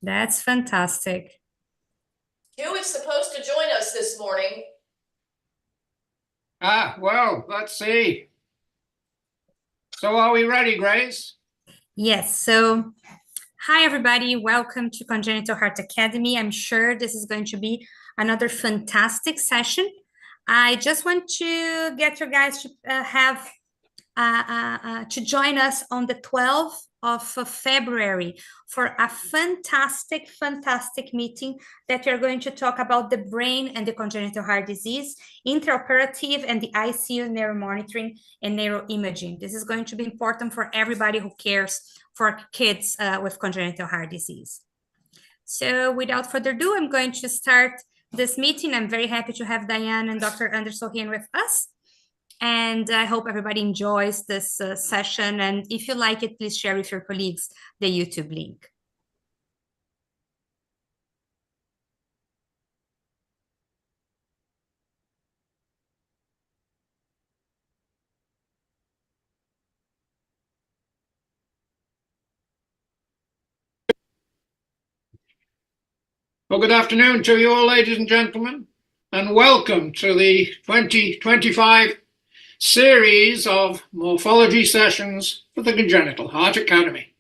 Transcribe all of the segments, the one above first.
That's fantastic. Who is supposed to join us this morning? Well, let's see. So are we ready, Grace? Yes, so hi everybody, welcome to Congenital Heart Academy. I'm sure this is going to be another fantastic session. I just want to get you guys to to join us on the 12th of February for a fantastic meeting that we're going to talk about the brain and the congenital heart disease, intraoperative and the ICU neuromonitoring and neuroimaging. This is going to be important for everybody who cares for kids with congenital heart disease. So without further ado, I'm going to start this meeting. I'm very happy to have Diane and Dr. Anderson here with us. And I hope everybody enjoys this session. And if you like it, please share with your colleagues the YouTube link. Well, good afternoon to you all, ladies and gentlemen, and welcome to the 2025 series of morphology sessions for the Congenital Heart Academy.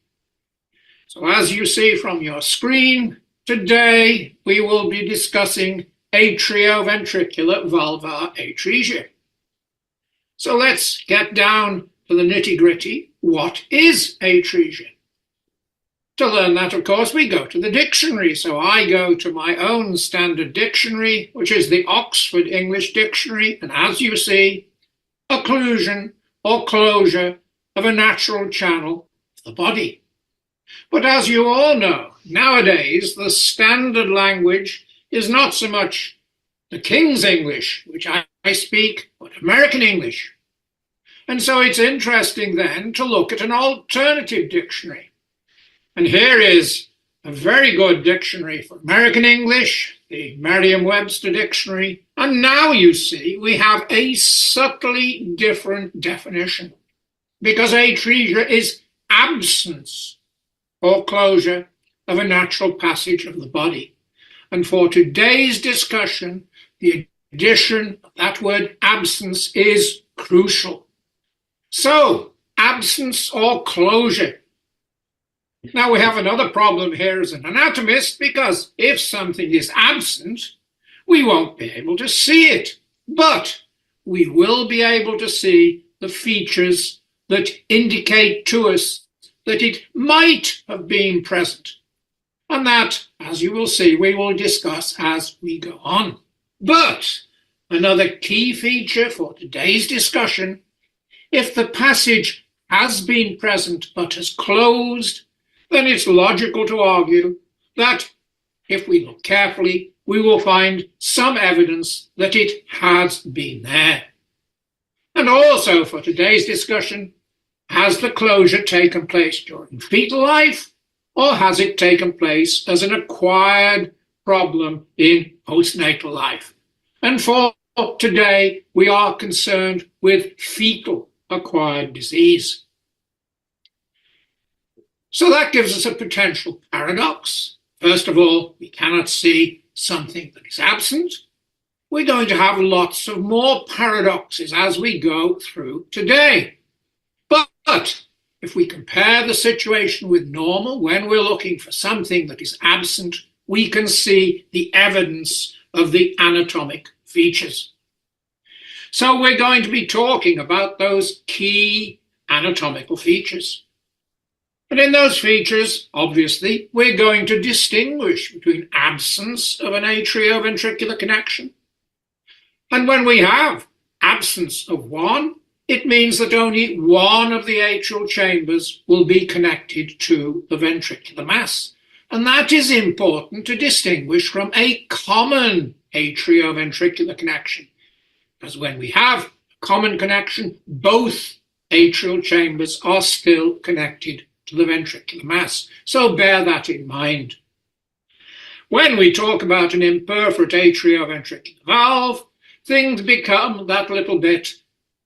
So as you see from your screen, today we will be discussing atrioventricular valvar atresia. So let's get down to the nitty-gritty. What is atresia? To learn that, of course, we go to the dictionary. So I go to my own standard dictionary, which is the Oxford English Dictionary. And as you see, occlusion or closure of a natural channel of the body. But as you all know, nowadays, the standard language is not so much the King's English, which I speak, but American English. And so it's interesting then to look at an alternative dictionary. And here is a very good dictionary for American English, the Merriam-Webster dictionary. And now you see we have a subtly different definition, because atresia is absence or closure of a natural passage of the body. And for today's discussion, the addition of that word absence is crucial. So, absence or closure. Now we have another problem here as an anatomist, because if something is absent, we won't be able to see it, but we will be able to see the features that indicate to us that it might have been present. And that, as you will see, we will discuss as we go on. But another key feature for today's discussion, if the passage has been present but has closed, then it's logical to argue that if we look carefully, we will find some evidence that it has been there. And also for today's discussion, has the closure taken place during fetal life, or has it taken place as an acquired problem in postnatal life? And for today, we are concerned with fetal acquired disease. So that gives us a potential paradox. First of all, we cannot see something that is absent. We're going to have lots of more paradoxes as we go through today. But if we compare the situation with normal, when we're looking for something that is absent, we can see the evidence of the anatomic features. So we're going to be talking about those key anatomical features. And in those features, obviously, we're going to distinguish between absence of an atrioventricular connection. And when we have absence of one, it means that only one of the atrial chambers will be connected to the ventricular mass. And that is important to distinguish from a common atrioventricular connection. Because when we have a common connection, both atrial chambers are still connected to the ventricular mass. So bear that in mind. When we talk about an imperforate atrioventricular valve, things become that little bit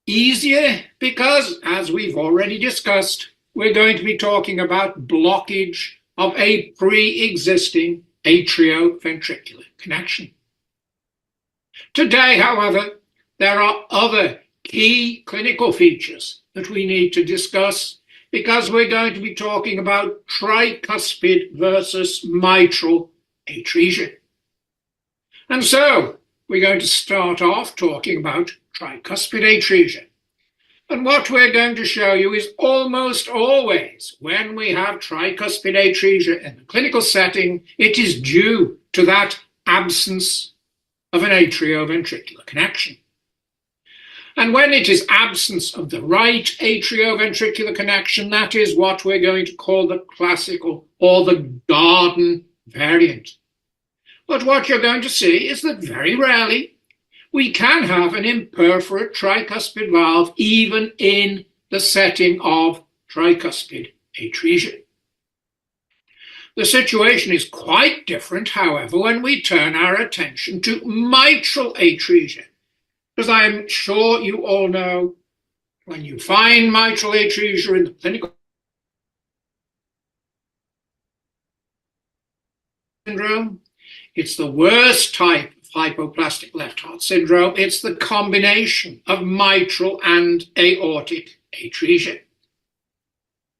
easier because, as we've already discussed, we're going to be talking about blockage of a pre-existing atrioventricular connection. Today, however, there are other key clinical features that we need to discuss because we're going to be talking about tricuspid versus mitral atresia. And so we're going to start off talking about tricuspid atresia. And what we're going to show you is almost always when we have tricuspid atresia in the clinical setting, it is due to that absence of an atrioventricular connection. And when it is absence of the right atrioventricular connection, that is what we're going to call the classical or the garden variant. But what you're going to see is that very rarely we can have an imperforate tricuspid valve even in the setting of tricuspid atresia. The situation is quite different, however, when we turn our attention to mitral atresia, because I'm sure you all know when you find mitral atresia in the clinical syndrome, it's the worst type of hypoplastic left heart syndrome. It's the combination of mitral and aortic atresia.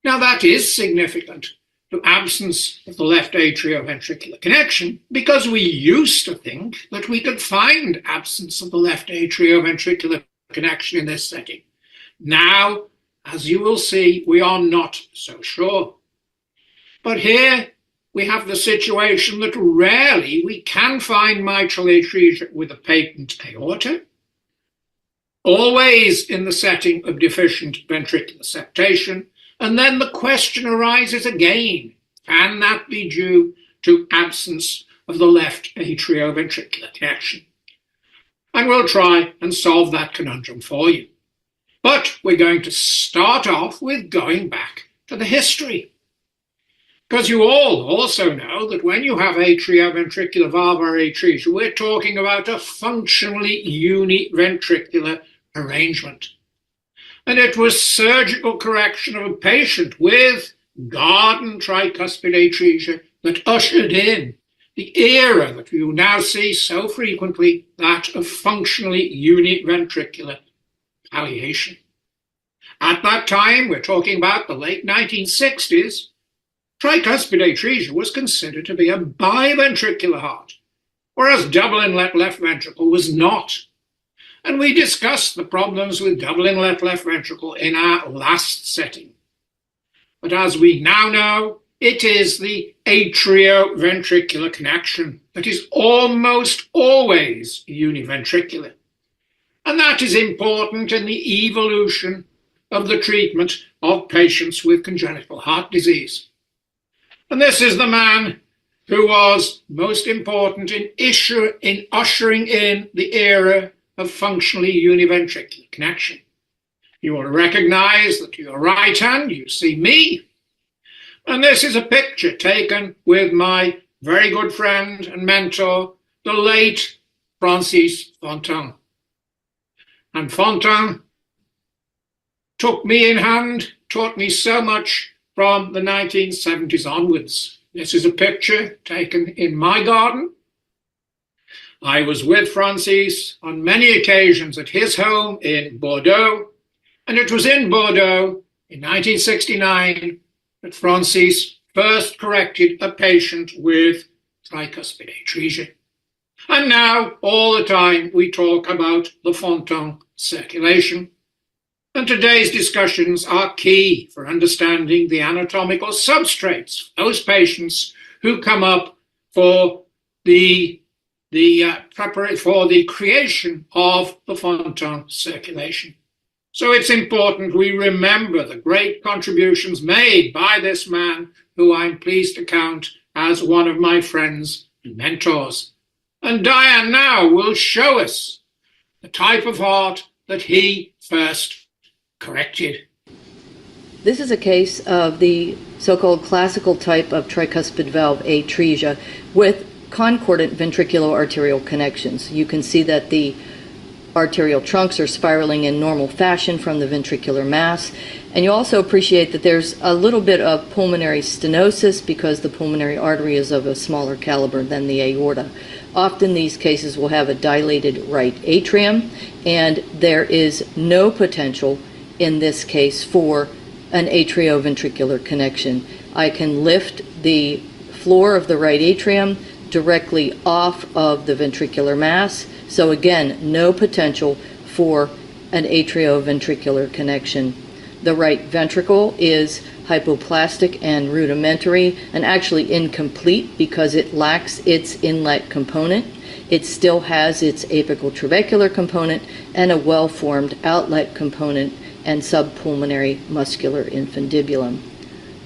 Now that is significant to absence of the left atrioventricular connection because we used to think that we could find absence of the left atrioventricular connection in this setting. Now, as you will see, we are not so sure. But here we have the situation that rarely we can find mitral atresia with a patent aorta, always in the setting of deficient ventricular septation. And then the question arises again, can that be due to absence of the left atrioventricular connection? And we'll try and solve that conundrum for you. But we're going to start off with going back to the history. Because you all also know that when you have atrioventricular valvular atresia, we're talking about a functionally univentricular arrangement. And it was surgical correction of a patient with garden tricuspid atresia that ushered in the era that you now see so frequently, that of functionally univentricular palliation. At that time, we're talking about the late 1960s, tricuspid atresia was considered to be a biventricular heart, whereas double inlet left ventricle was not. And we discussed the problems with double inlet left ventricle in our last setting. But as we now know, it is the atrioventricular connection that is almost always univentricular. And that is important in the evolution of the treatment of patients with congenital heart disease. And this is the man who was most important in ushering in the era of functionally univentricular connection. You will recognize that to your right hand you see me, and this is a picture taken with my very good friend and mentor, the late Francis Fontaine. And Fontaine took me in hand, taught me so much from the 1970s onwards. This is a picture taken in my garden. I was with Francis on many occasions at his home in Bordeaux, and it was in Bordeaux in 1969 that Francis first corrected a patient with tricuspid atresia. And now, all the time, we talk about the Fontaine circulation. And today's discussions are key for understanding the anatomical substrates for those patients who come up for the creation of the Fontaine circulation. So it's important we remember the great contributions made by this man, who I'm pleased to count as one of my friends and mentors. And Diane now will show us the type of heart that he first corrected. This is a case of the so-called classical type of tricuspid valve atresia with concordant ventricular arterial connections. You can see that the arterial trunks are spiraling in normal fashion from the ventricular mass. And you also appreciate that there's a little bit of pulmonary stenosis because the pulmonary artery is of a smaller caliber than the aorta. Often these cases will have a dilated right atrium, and there is no potential in this case for an atrioventricular connection. I can lift the floor of the right atrium directly off of the ventricular mass. So again, no potential for an atrioventricular connection. The right ventricle is hypoplastic and rudimentary, and actually incomplete because it lacks its inlet component. It still has its apical trabecular component and a well-formed outlet component and subpulmonary muscular infundibulum,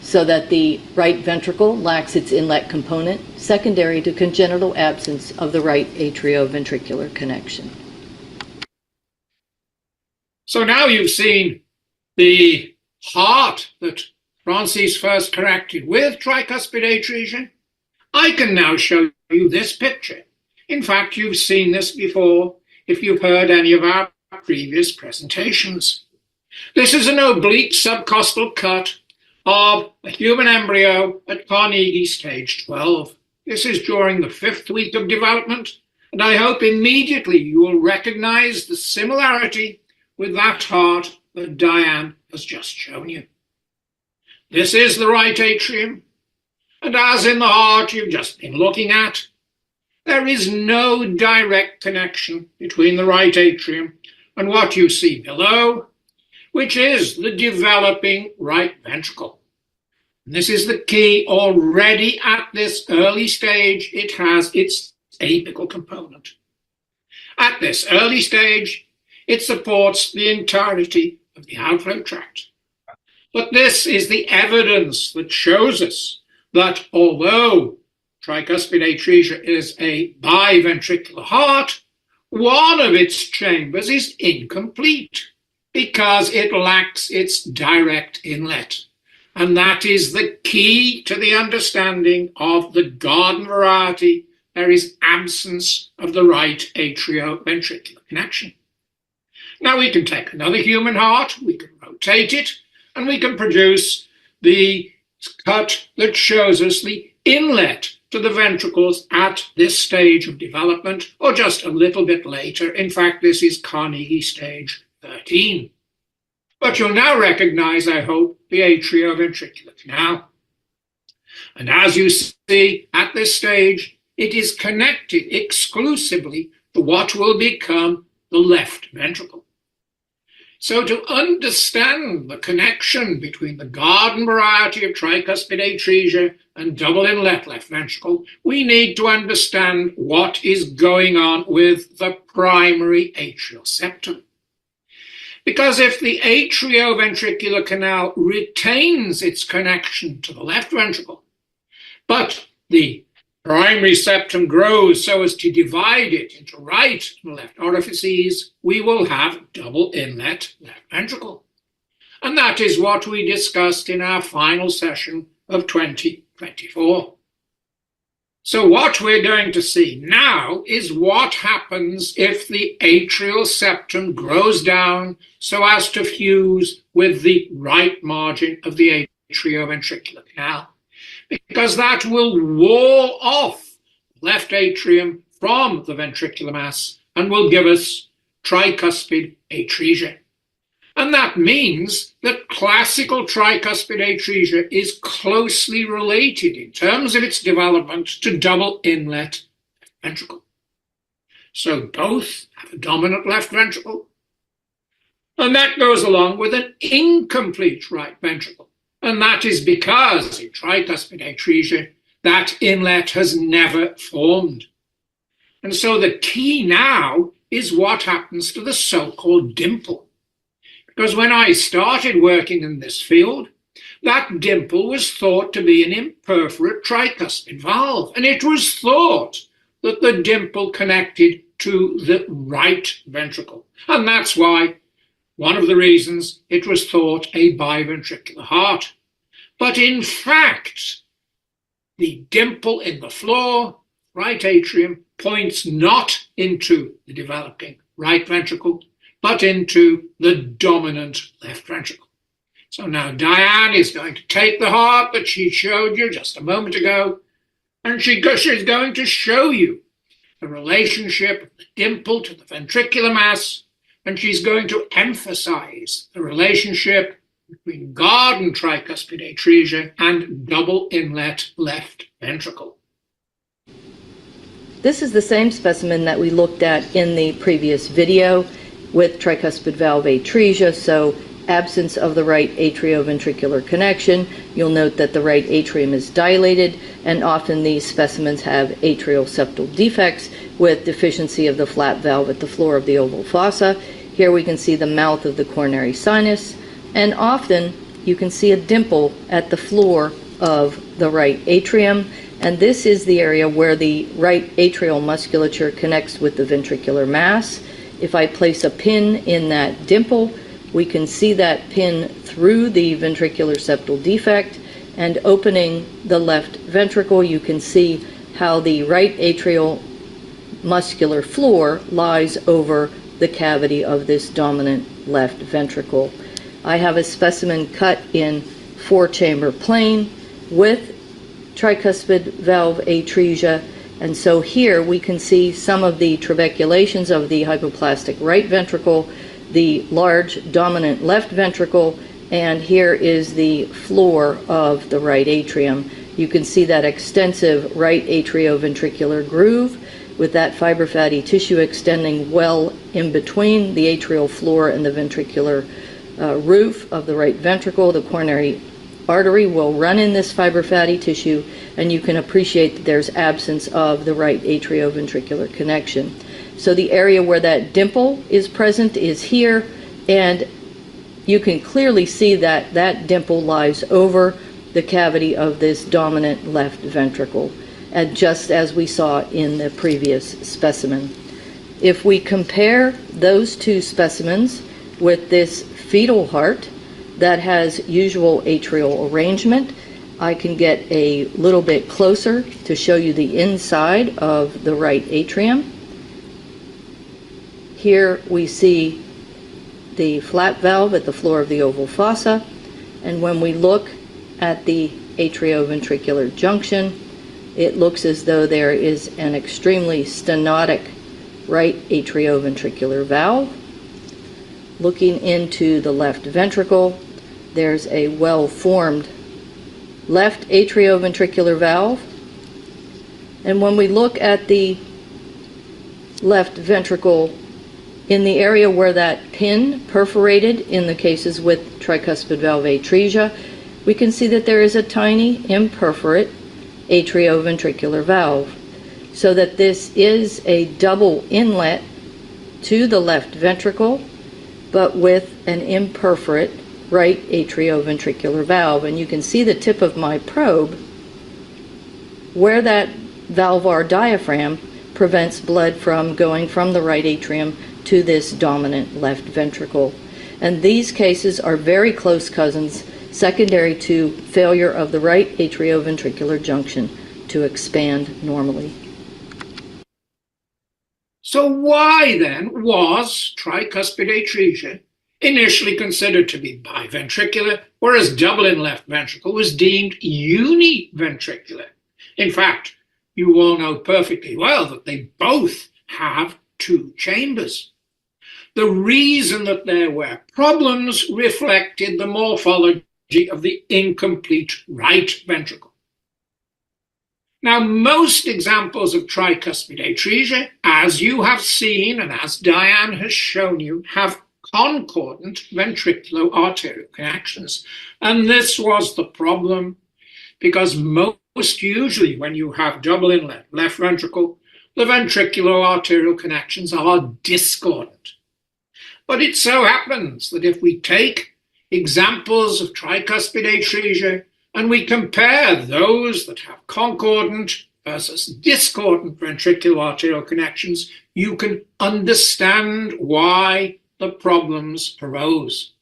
so that the right ventricle lacks its inlet component, secondary to congenital absence of the right atrioventricular connection. So now you've seen the heart that Francis first corrected with tricuspid atresia. I can now show you this picture. In fact, you've seen this before if you've heard any of our previous presentations. This is an oblique subcostal cut of a human embryo at Carnegie stage 12. This is during the 5th week of development, and I hope immediately you will recognize the similarity with that heart that Diane has just shown you. This is the right atrium, and as in the heart you've just been looking at, there is no direct connection between the right atrium and what you see below, which is the developing right ventricle. And this is the key. Already at this early stage, it has its apical component. At this early stage, it supports the entirety of the outflow tract. But this is the evidence that shows us that although tricuspid atresia is a biventricular heart, one of its chambers is incomplete because it lacks its direct inlet. And that is the key to the understanding of the garden variety. There is absence of the right atrioventricular connection. Now we can take another human heart, we can rotate it, and we can produce the cut that shows us the inlet to the ventricles at this stage of development, or just a little bit later. In fact, this is Carnegie stage 13. But you'll now recognize, I hope, the atrioventricular canal. And as you see at this stage, it is connected exclusively to what will become the left ventricle. So to understand the connection between the garden variety of tricuspid atresia and double inlet left ventricle, we need to understand what is going on with the primary atrial septum. Because if the atrioventricular canal retains its connection to the left ventricle, but the primary septum grows so as to divide it into right and left orifices, we will have double inlet left ventricle. And that is what we discussed in our final session of 2024. So what we're going to see now is what happens if the atrial septum grows down so as to fuse with the right margin of the atrioventricular canal, because that will wall off left atrium from the ventricular mass and will give us tricuspid atresia. And that means that classical tricuspid atresia is closely related in terms of its development to double inlet ventricle. So both have a dominant left ventricle, and that goes along with an incomplete right ventricle. And that is because in tricuspid atresia, that inlet has never formed. And so the key now is what happens to the so-called dimple. Because when I started working in this field, that dimple was thought to be an imperforate tricuspid valve, and it was thought that the dimple connected to the right ventricle. And that's why, one of the reasons, it was thought a biventricular heart. But in fact, the dimple in the floor, right atrium, points not into the developing right ventricle, but into the dominant left ventricle. So now Diane is going to take the heart that she showed you just a moment ago, and she's going to show you the relationship of the dimple to the ventricular mass, and she's going to emphasize the relationship between garden tricuspid atresia and double inlet left ventricle. This is the same specimen that we looked at in the previous video with tricuspid valve atresia, so absence of the right atrioventricular connection. You'll note that the right atrium is dilated, and often these specimens have atrial septal defects with deficiency of the flap valve at the floor of the oval fossa. Here we can see the mouth of the coronary sinus, and often you can see a dimple at the floor of the right atrium, and this is the area where the right atrial musculature connects with the ventricular mass. If I place a pin in that dimple, we can see that pin through the ventricular septal defect, and opening the left ventricle, you can see how the right atrial muscular floor lies over the cavity of this dominant left ventricle. I have a specimen cut in 4-chamber plane with tricuspid valve atresia, and so here we can see some of the trabeculations of the hypoplastic right ventricle, the large dominant left ventricle, and here is the floor of the right atrium. You can see that extensive right atrioventricular groove with that fiber fatty tissue extending well in between the atrial floor and the ventricular roof of the right ventricle. The coronary artery will run in this fiber fatty tissue, and you can appreciate that there's absence of the right atrioventricular connection. So the area where that dimple is present is here, and you can clearly see that that dimple lies over the cavity of this dominant left ventricle, and just as we saw in the previous specimen. If we compare those two specimens with this fetal heart that has usual atrial arrangement, I can get a little bit closer to show you the inside of the right atrium. Here we see the flap valve at the floor of the oval fossa, and when we look at the atrioventricular junction, it looks as though there is an extremely stenotic right atrioventricular valve. Looking into the left ventricle, there's a well-formed left atrioventricular valve. And when we look at the left ventricle, in the area where that pin perforated in the cases with tricuspid valve atresia, we can see that there is a tiny imperforate atrioventricular valve, so that this is a double inlet to the left ventricle, but with an imperforate right atrioventricular valve. And you can see the tip of my probe where that valvar diaphragm prevents blood from going from the right atrium to this dominant left ventricle. And these cases are very close cousins, secondary to failure of the right atrioventricular junction to expand normally. So why then was tricuspid atresia initially considered to be biventricular, whereas double in left ventricle was deemed univentricular? In fact, you all know perfectly well that they both have two chambers. The reason that there were problems reflected the morphology of the incomplete right ventricle. Now, most examples of tricuspid atresia, as you have seen and as Diane has shown you, have concordant ventriculo-arterial connections. And this was the problem, because most usually when you have double inlet left ventricle, the ventriculo-arterial connections are discordant. But it so happens that if we take examples of tricuspid atresia and we compare those that have concordant versus discordant ventricular-arterial connections, you can understand why the problems arose.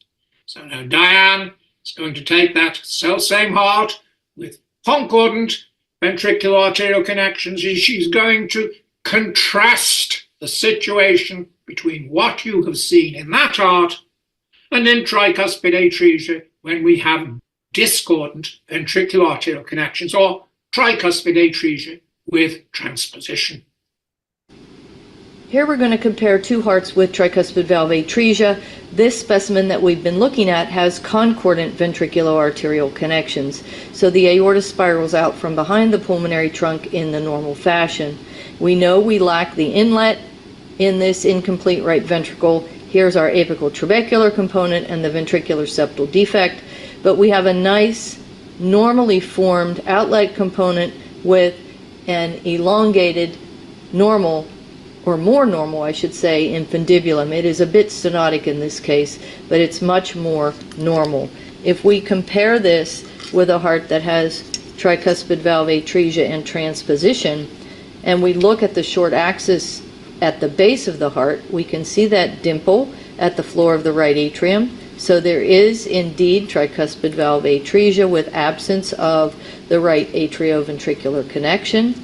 So now Diane is going to take that same heart with concordant ventricular-arterial connections, and she's going to contrast the situation between what you have seen in that heart and in tricuspid atresia when we have discordant ventricular arterial connections, or tricuspid atresia with transposition. Here we're going to compare two hearts with tricuspid valve atresia. This specimen that we've been looking at has concordant ventricular arterial connections. So the aorta spirals out from behind the pulmonary trunk in the normal fashion. We know we lack the inlet in this incomplete right ventricle. Here's our apical trabecular component and the ventricular septal defect. But we have a nice, normally formed outlet component with an elongated, normal, or more normal, I should say, infundibulum. It is a bit stenotic in this case, but it's much more normal. If we compare this with a heart that has tricuspid valve atresia and transposition, and we look at the short axis at the base of the heart, we can see that dimple at the floor of the right atrium. So there is indeed tricuspid valve atresia with absence of the right atrioventricular connection.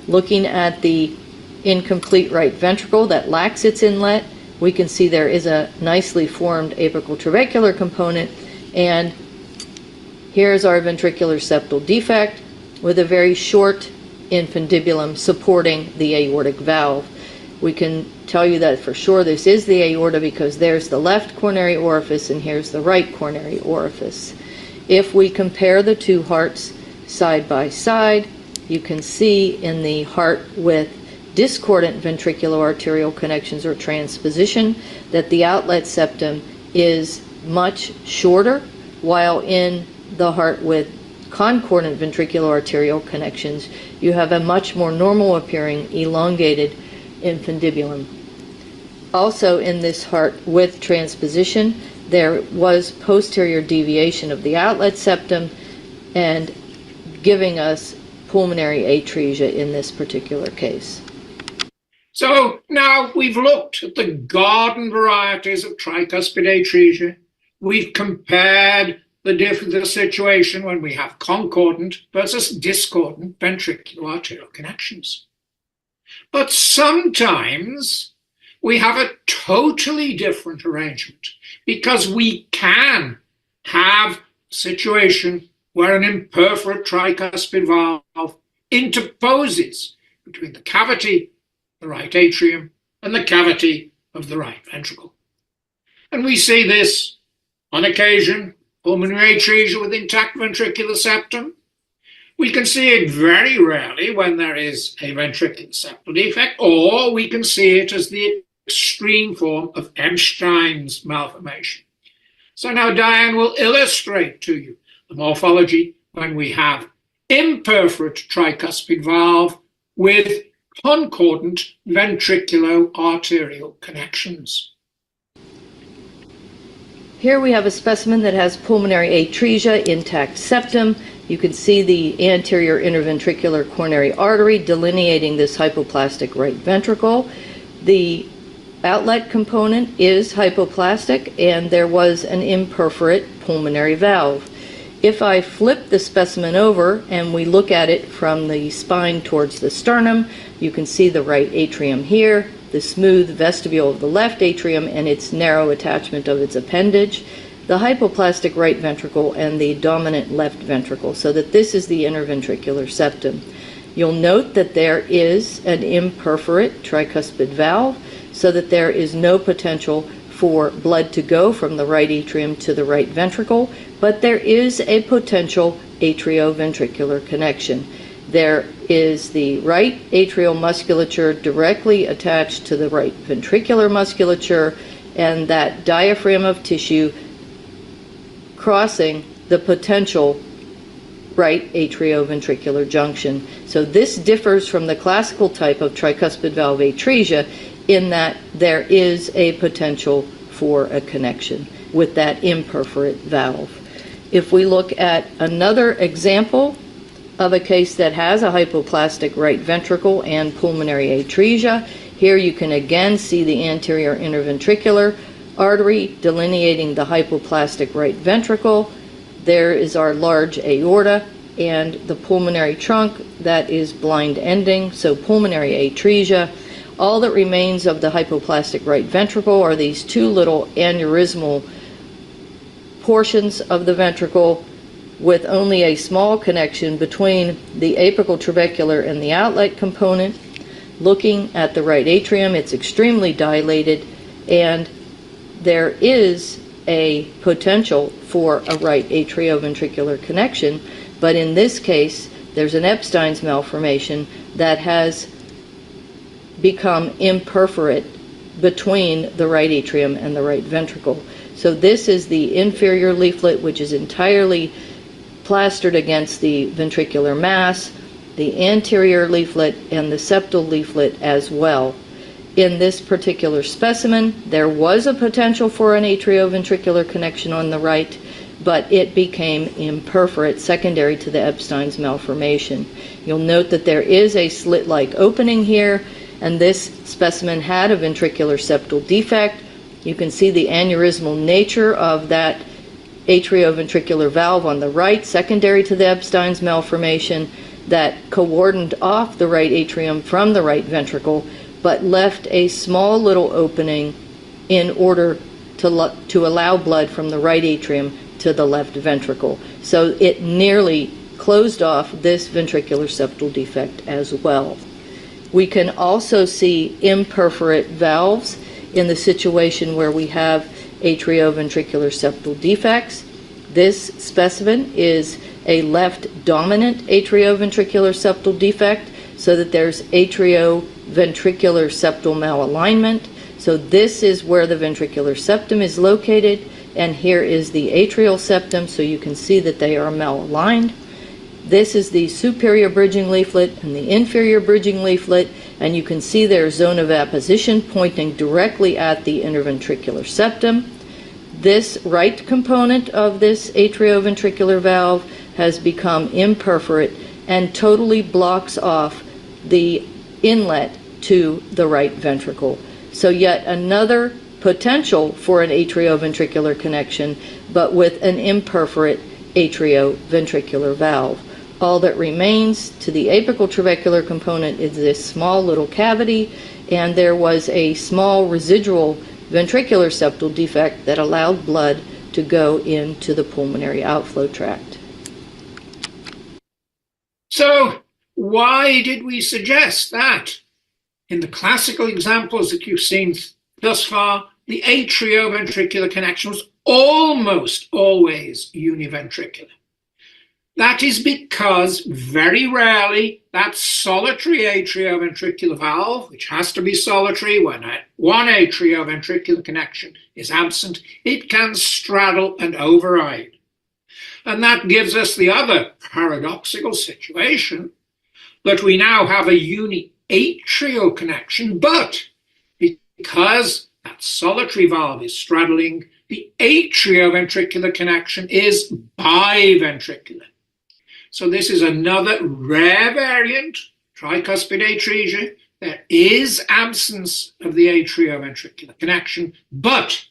Looking at the incomplete right ventricle that lacks its inlet, we can see there is a nicely formed apical trabecular component, and here's our ventricular septal defect with a very short infundibulum supporting the aortic valve. We can tell you that for sure this is the aorta because there's the left coronary orifice and here's the right coronary orifice. If we compare the two hearts side by side, you can see in the heart with discordant ventricular arterial connections or transposition that the outlet septum is much shorter, while in the heart with concordant ventricular arterial connections you have a much more normal appearing elongated infundibulum. Also in this heart with transposition there was posterior deviation of the outlet septum and giving us pulmonary atresia in this particular case. So now we've looked at the garden varieties of tricuspid atresia. We've compared the situation when we have concordant versus discordant ventricular arterial connections. But sometimes we have a totally different arrangement because we can have a situation where an imperforate tricuspid valve interposes between the cavity the right atrium and the cavity of the right ventricle. And we see this on occasion, pulmonary atresia with intact ventricular septum. We can see it very rarely when there is a ventricular septal defect, or we can see it as the extreme form of Epstein's malformation. So now Diane will illustrate to you the morphology when we have imperforate tricuspid valve with concordant ventricular arterial connections. Here we have a specimen that has pulmonary atresia, intact septum. You can see the anterior interventricular coronary artery delineating this hypoplastic right ventricle. The outlet component is hypoplastic and there was an imperforate pulmonary valve. If I flip the specimen over and we look at it from the spine towards the sternum, you can see the right atrium here, the smooth vestibule of the left atrium and its narrow attachment of its appendage, the hypoplastic right ventricle and the dominant left ventricle, so that this is the interventricular septum. You'll note that there is an imperforate tricuspid valve, so that there is no potential for blood to go from the right atrium to the right ventricle, but there is a potential atrioventricular connection. There is the right atrial musculature directly attached to the right ventricular musculature, and that diaphragm of tissue crossing the potential right atrioventricular junction. So this differs from the classical type of tricuspid valve atresia in that there is a potential for a connection with that imperforate valve. If we look at another example of a case that has a hypoplastic right ventricle and pulmonary atresia, here you can again see the anterior interventricular artery delineating the hypoplastic right ventricle. There is our large aorta and the pulmonary trunk that is blind ending, so pulmonary atresia. All that remains of the hypoplastic right ventricle are these two little aneurysmal portions of the ventricle with only a small connection between the apical trabecular and the outlet component. Looking at the right atrium, it's extremely dilated, and there is a potential for a right atrioventricular connection, but in this case, there's an Epstein's malformation that has become imperforate between the right atrium and the right ventricle. So this is the inferior leaflet, which is entirely plastered against the ventricular mass, the anterior leaflet, and the septal leaflet as well. In this particular specimen, there was a potential for an atrioventricular connection on the right, but it became imperforate secondary to the Epstein's malformation. You'll note that there is a slit-like opening here, and this specimen had a ventricular septal defect. You can see the aneurysmal nature of that atrioventricular valve on the right, secondary to the Epstein's malformation, that coordined off the right atrium from the right ventricle, but left a small little opening in order to allow blood from the right atrium to the left ventricle. So it nearly closed off this ventricular septal defect as well. We can also see imperforate valves in the situation where we have atrioventricular septal defects. This specimen is a left dominant atrioventricular septal defect, so that there's atrioventricular septal malalignment. So this is where the ventricular septum is located, and here is the atrial septum, so you can see that they are malaligned. This is the superior bridging leaflet and the inferior bridging leaflet, and you can see their zone of apposition pointing directly at the interventricular septum. This right component of this atrioventricular valve has become imperforate and totally blocks off the inlet to the right ventricle. So yet another potential for an atrioventricular connection, but with an imperforate atrioventricular valve. All that remains to the apical trabecular component is this small little cavity, and there was a small residual ventricular septal defect that allowed blood to go into the pulmonary outflow tract. So why did we suggest that in the classical examples that you've seen thus far, the atrioventricular connection was almost always univentricular? That is because very rarely that solitary atrioventricular valve, which has to be solitary when one atrioventricular connection is absent, it can straddle and override. And that gives us the other paradoxical situation that we now have a uniatrial connection, but because that solitary valve is straddling, the atrioventricular connection is biventricular. So this is another rare variant, tricuspid atresia. There is absence of the atrioventricular connection, but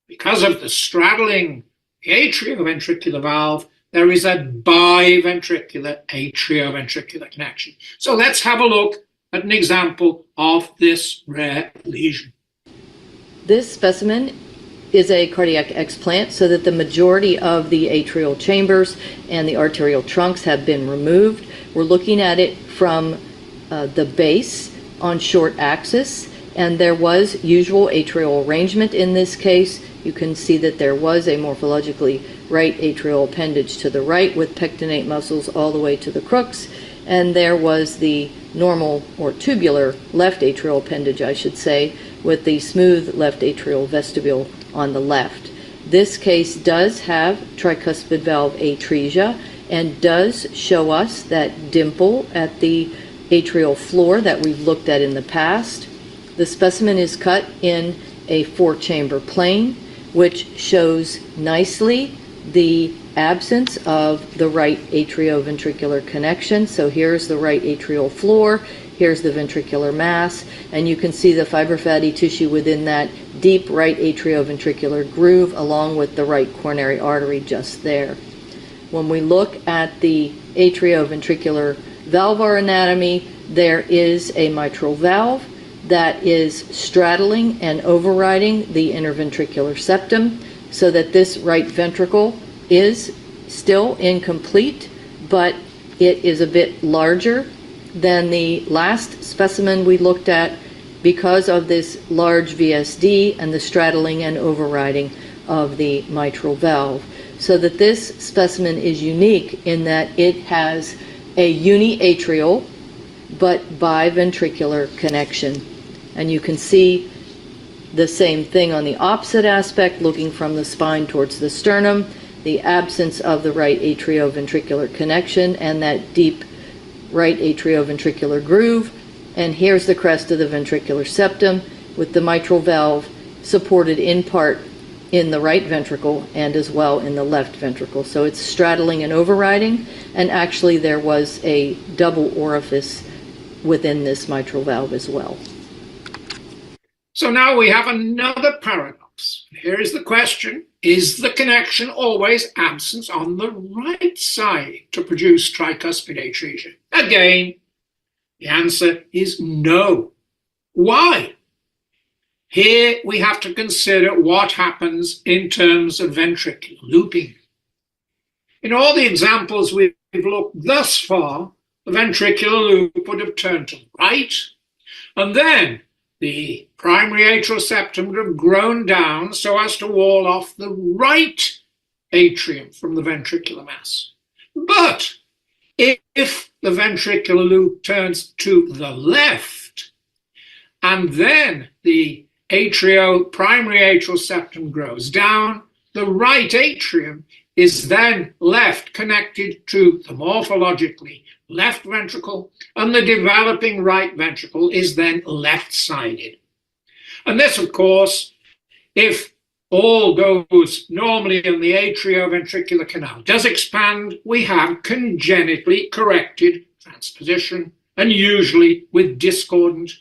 because of the straddling the atrioventricular valve, there is a biventricular atrioventricular connection. So let's have a look at an example of this rare lesion. This specimen is a cardiac explant, so that the majority of the atrial chambers and the arterial trunks have been removed. We're looking at it from the base on short axis, and there was usual atrial arrangement in this case. You can see that there was a morphologically right atrial appendage to the right with pectinate muscles all the way to the crux, and there was the normal or tubular left atrial appendage, I should say, with the smooth left atrial vestibule on the left. This case does have tricuspid valve atresia and does show us that dimple at the atrial floor that we've looked at in the past. The specimen is cut in a 4-chamber plane, which shows nicely the absence of the right atrioventricular connection. So here's the right atrial floor, here's the ventricular mass, and you can see the fibrofatty tissue within that deep right atrioventricular groove along with the right coronary artery just there. When we look at the atrioventricular valvar anatomy, there is a mitral valve that is straddling and overriding the interventricular septum, so that this right ventricle is still incomplete, but it is a bit larger than the last specimen we looked at because of this large VSD and the straddling and overriding of the mitral valve. So that this specimen is unique in that it has a uniatrial but biventricular connection. And you can see the same thing on the opposite aspect, looking from the spine towards the sternum, the absence of the right atrioventricular connection and that deep right atrioventricular groove. And here's the crest of the ventricular septum with the mitral valve supported in part in the right ventricle and as well in the left ventricle. So it's straddling and overriding, and actually there was a double orifice within this mitral valve as well. So now we have another paradox. Here is the question: is the connection always absent on the right side to produce tricuspid atresia? Again, the answer is no. Why? Here we have to consider what happens in terms of ventricular looping. In all the examples we've looked thus far, the ventricular loop would have turned to the right, and then the primary atrial septum would have grown down so as to wall off the right atrium from the ventricular mass. But if the ventricular loop turns to the left, and then the primary atrial septum grows down, the right atrium is then left connected to the morphologically left ventricle, and the developing right ventricle is then left-sided. And this, of course, if all goes normally in the atrioventricular canal does expand, we have congenitally corrected transposition, and usually with discordant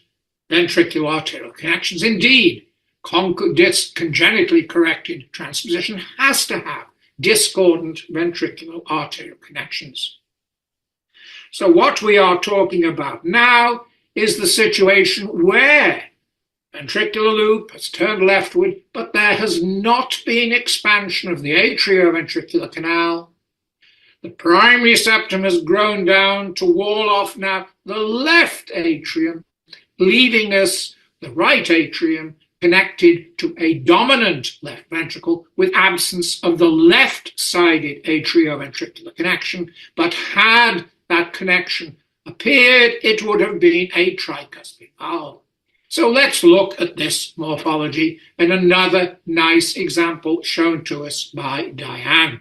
ventricular arterial connections. Indeed, congenitally corrected transposition has to have discordant ventricular arterial connections. So what we are talking about now is the situation where ventricular loop has turned leftward, but there has not been expansion of the atrioventricular canal. The primary septum has grown down to wall off now the left atrium, leaving us the right atrium connected to a dominant left ventricle with absence of the left-sided atrioventricular connection. But had that connection appeared, it would have been a tricuspid valve. So let's look at this morphology and another nice example shown to us by Diane.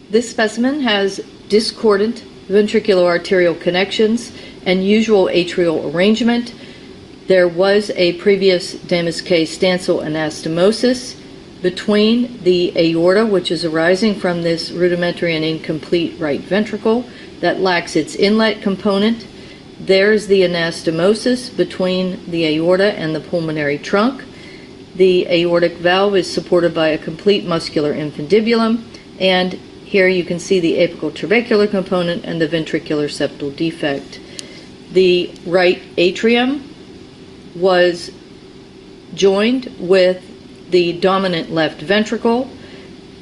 This specimen has discordant ventricular arterial connections and usual atrial arrangement. There was a previous Damas-K stancil anastomosis between the aorta, which is arising from this rudimentary and incomplete right ventricle that lacks its inlet component. There's the anastomosis between the aorta and the pulmonary trunk. The aortic valve is supported by a complete muscular infundibulum, and here you can see the apical trabecular component and the ventricular septal defect. The right atrium was joined with the dominant left ventricle.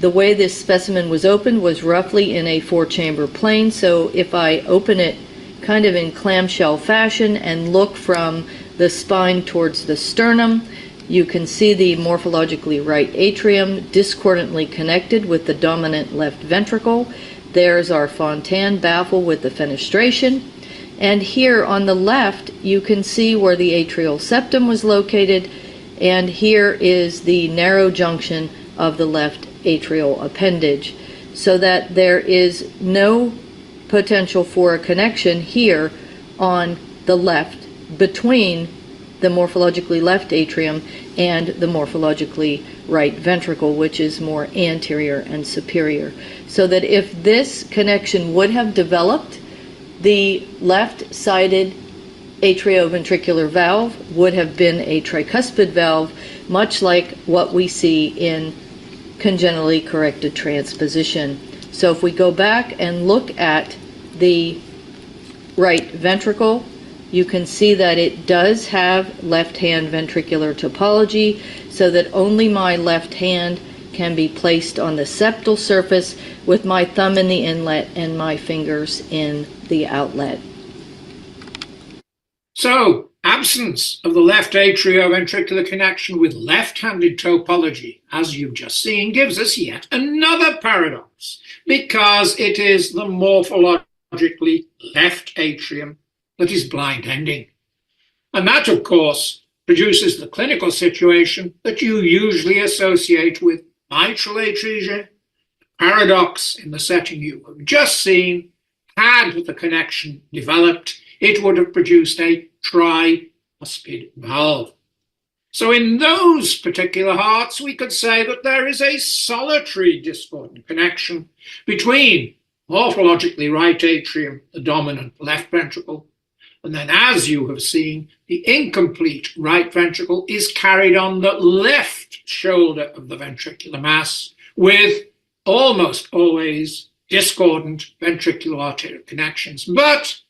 The way this specimen was opened was roughly in a four-chamber plane, so if I open it kind of in clamshell fashion and look from the spine towards the sternum, you can see the morphologically right atrium discordantly connected with the dominant left ventricle. There's our Fontan baffle with the fenestration. And here on the left, you can see where the atrial septum was located, and here is the narrow junction of the left atrial appendage, so that there is no potential for a connection here on the left between the morphologically left atrium and the morphologically right ventricle, which is more anterior and superior. So that if this connection would have developed, the left-sided atrioventricular valve would have been a tricuspid valve, much like what we see in congenitally corrected transposition. So if we go back and look at the right ventricle you can see that it does have left-hand ventricular topology, so that only my left hand can be placed on the septal surface with my thumb in the inlet and my fingers in the outlet. So, absence of the left atrioventricular connection with left-handed topology, as you've just seen, gives us yet another paradox, because it is the morphologically left atrium that is blind-ending. And that, of course, produces the clinical situation that you usually associate with mitral atresia. Paradox in the setting you have just seen, had the connection developed, it would have produced a tricuspid valve. So in those particular hearts, we could say that there is a solitary discordant connection between morphologically right atrium, the dominant left ventricle, and then, as you have seen, the incomplete right ventricle is carried on the left shoulder of the ventricular mass with almost always discordant ventricular arterial connections. But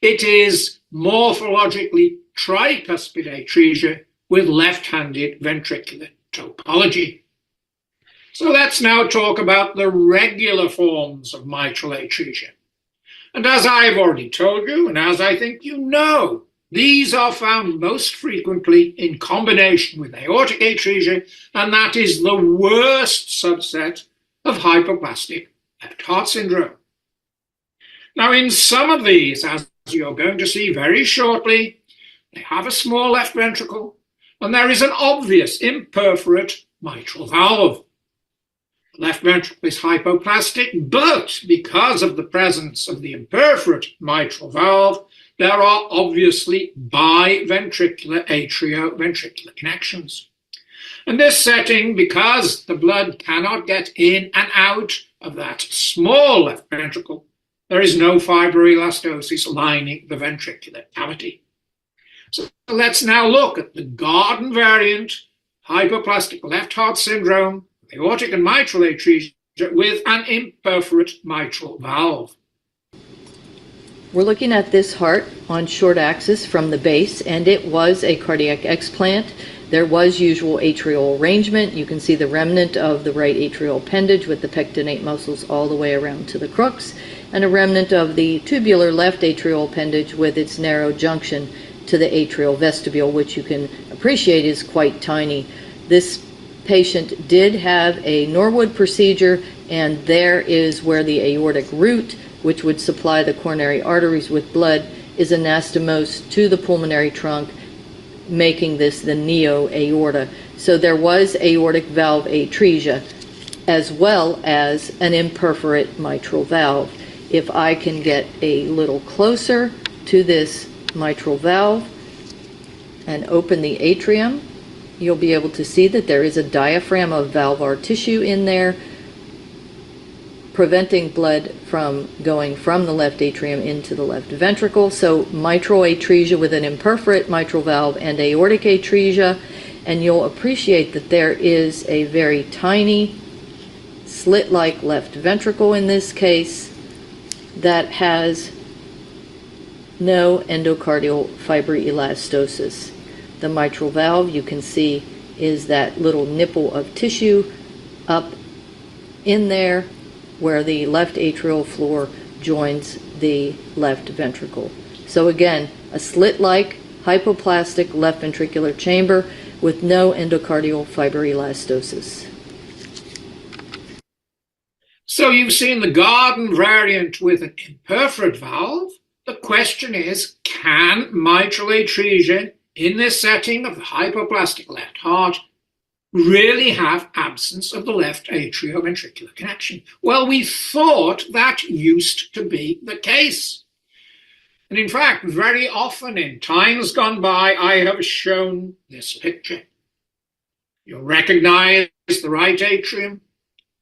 it is morphologically tricuspid atresia with left-handed ventricular topology. So let's now talk about the regular forms of mitral atresia. And as I've already told you, and as I think you know, these are found most frequently in combination with aortic atresia, and that is the worst subset of hypoplastic left heart syndrome. Now, in some of these, as you're going to see very shortly, they have a small left ventricle, and there is an obvious imperforate mitral valve. The left ventricle is hypoplastic, but because of the presence of the imperforate mitral valve, there are obviously biventricular atrioventricular connections. In this setting, because the blood cannot get in and out of that small left ventricle, there is no fibroelastosis lining the ventricular cavity. So let's now look at the garden variant hypoplastic left heart syndrome, aortic and mitral atresia with an imperforate mitral valve. We're looking at this heart on short axis from the base, and it was a cardiac explant. There was usual atrial arrangement. You can see the remnant of the right atrial appendage with the pectinate muscles all the way around to the crux, and a remnant of the tubular left atrial appendage with its narrow junction to the atrial vestibule, which you can appreciate is quite tiny. This patient did have a Norwood procedure, and there is where the aortic root, which would supply the coronary arteries with blood, is anastomosed to the pulmonary trunk, making this the neo-aorta. So there was aortic valve atresia as well as an imperforate mitral valve. If I can get a little closer to this mitral valve and open the atrium, you'll be able to see that there is a diaphragm of valvar tissue in there, preventing blood from going from the left atrium into the left ventricle. So mitral atresia with an imperforate mitral valve and aortic atresia, and you'll appreciate that there is a very tiny slit-like left ventricle in this case that has no endocardial fibroelastosis. The mitral valve, you can see, is that little nipple of tissue up in there where the left atrial floor joins the left ventricle. So again, a slit-like hypoplastic left ventricular chamber with no endocardial fibroelastosis. So you've seen the garden variant with an imperforate valve. The question is, can mitral atresia in this setting of the hypoplastic left heart really have absence of the left atrioventricular connection? Well, we thought that used to be the case. And in fact, very often in times gone by, I have shown this picture. You'll recognize the right atrium.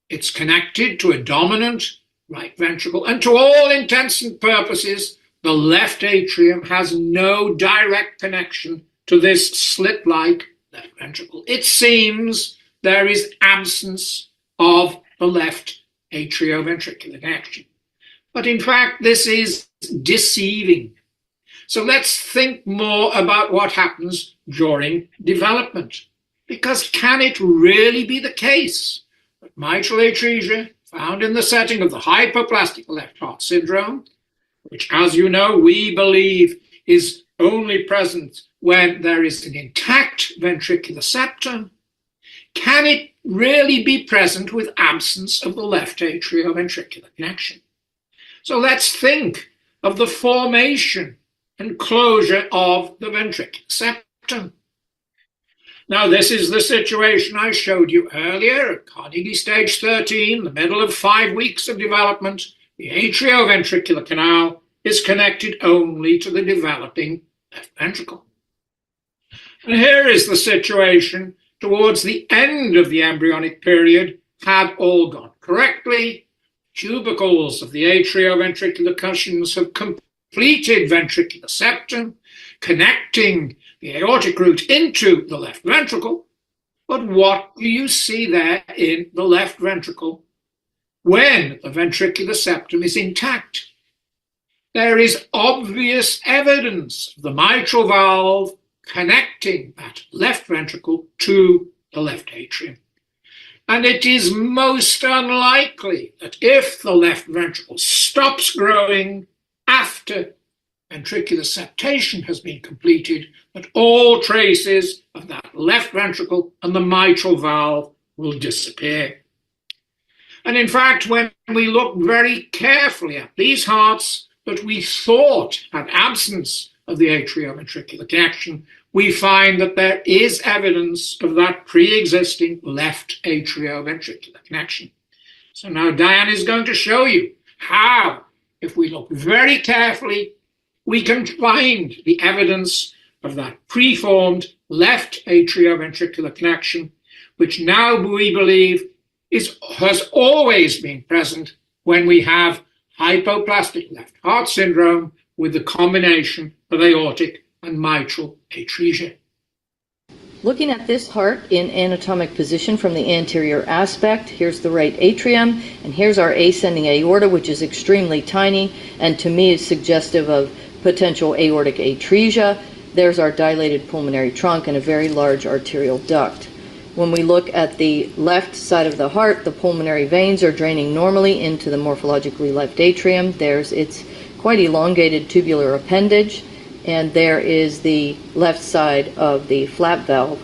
It's connected to a dominant right ventricle, and to all intents and purposes, the left atrium has no direct connection to this slit-like left ventricle. It seems there is absence of the left atrioventricular connection. But in fact, this is deceiving, So let's think more about what happens during development. Because can it really be the case that mitral atresia found in the setting of the hypoplastic left heart syndrome, which, as you know, we believe is only present when there is an intact ventricular septum, can it really be present with absence of the left atrioventricular connection? So let's think of the formation and closure of the ventricular septum. Now, this is the situation I showed you earlier at Carnegie stage 13, the middle of 5 weeks of development. The atrioventricular canal is connected only to the developing left ventricle. And here is the situation towards the end of the embryonic period. Had all gone correctly, tubercles of the atrioventricular cushions have completed ventricular septum, connecting the aortic root into the left ventricle. But what do you see there in the left ventricle when the ventricular septum is intact? There is obvious evidence of the mitral valve connecting that left ventricle to the left atrium. And it is most unlikely that if the left ventricle stops growing after ventricular septation has been completed, that all traces of that left ventricle and the mitral valve will disappear. And in fact, when we look very carefully at these hearts that we thought had absence of the atrioventricular connection, we find that there is evidence of that pre-existing left atrioventricular connection. So now Diane is going to show you how, if we look very carefully, we can find the evidence of that preformed left atrioventricular connection, which now we believe has always been present when we have hypoplastic left heart syndrome with the combination of aortic and mitral atresia. Looking at this heart in anatomic position from the anterior aspect, here's the right atrium, and here's our ascending aorta, which is extremely tiny, and to me is suggestive of potential aortic atresia. There's our dilated pulmonary trunk and a very large arterial duct. When we look at the left side of the heart, the pulmonary veins are draining normally into the morphologically left atrium. There's its quite elongated tubular appendage, and there is the left side of the flap valve.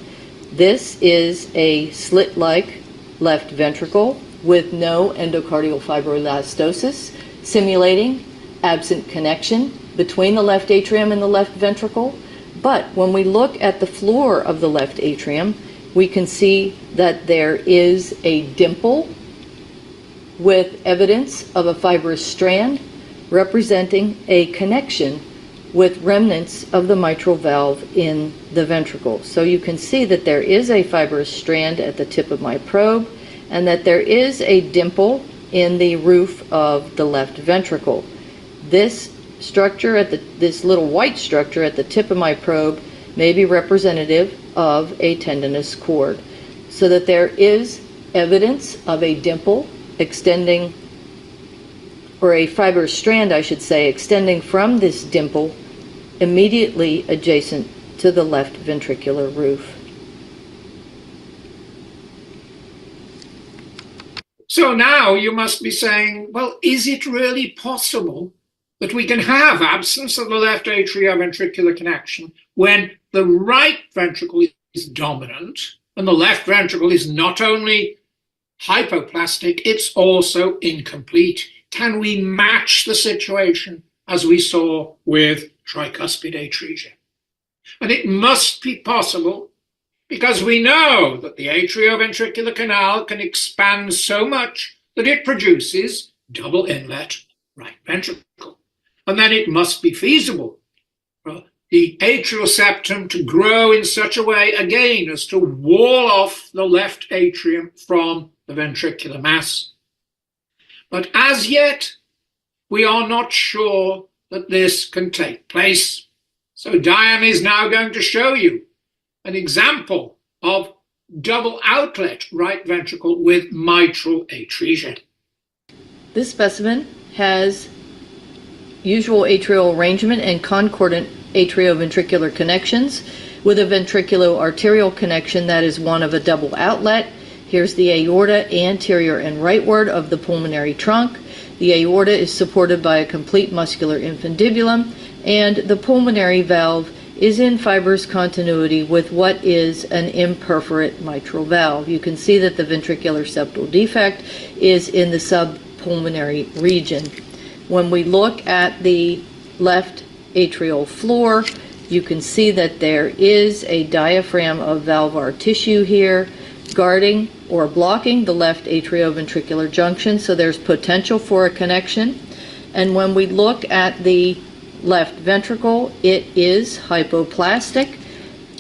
This is a slit-like left ventricle with no endocardial fibroelastosis, simulating absent connection between the left atrium and the left ventricle. But when we look at the floor of the left atrium, we can see that there is a dimple with evidence of a fibrous strand representing a connection with remnants of the mitral valve in the ventricle. So you can see that there is a fibrous strand at the tip of my probe and that there is a dimple in the roof of the left ventricle. This structure this little white structure at the tip of my probe may be representative of a tendinous cord, so that there is evidence of a dimple extending, or a fibrous strand, I should say, extending from this dimple immediately adjacent to the left ventricular roof. So now you must be saying, well, is it really possible that we can have absence of the left atrioventricular connection when the right ventricle is dominant and the left ventricle is not only hypoplastic, it's also incomplete? Can we match the situation as we saw with tricuspid atresia? And it must be possible, because we know that the atrioventricular canal can expand so much that it produces double inlet right ventricle. And then it must be feasible for the atrial septum to grow in such a way, again, as to wall off the left atrium from the ventricular mass. But as yet, we are not sure that this can take place. So Diane is now going to show you an example of double outlet right ventricle with mitral atresia. This specimen has usual atrial arrangement and concordant atrioventricular connections with a ventriculo-arterial connection that is one of a double outlet. Here's the aorta, anterior and rightward of the pulmonary trunk. The aorta is supported by a complete muscular infundibulum, and the pulmonary valve is in fibrous continuity with what is an imperforate mitral valve. You can see that the ventricular septal defect is in the subpulmonary region. When we look at the left atrial floor, you can see that there is a diaphragm of valvar tissue here guarding or blocking the left atrioventricular junction, so there's potential for a connection. And when we look at the left ventricle, it is hypoplastic,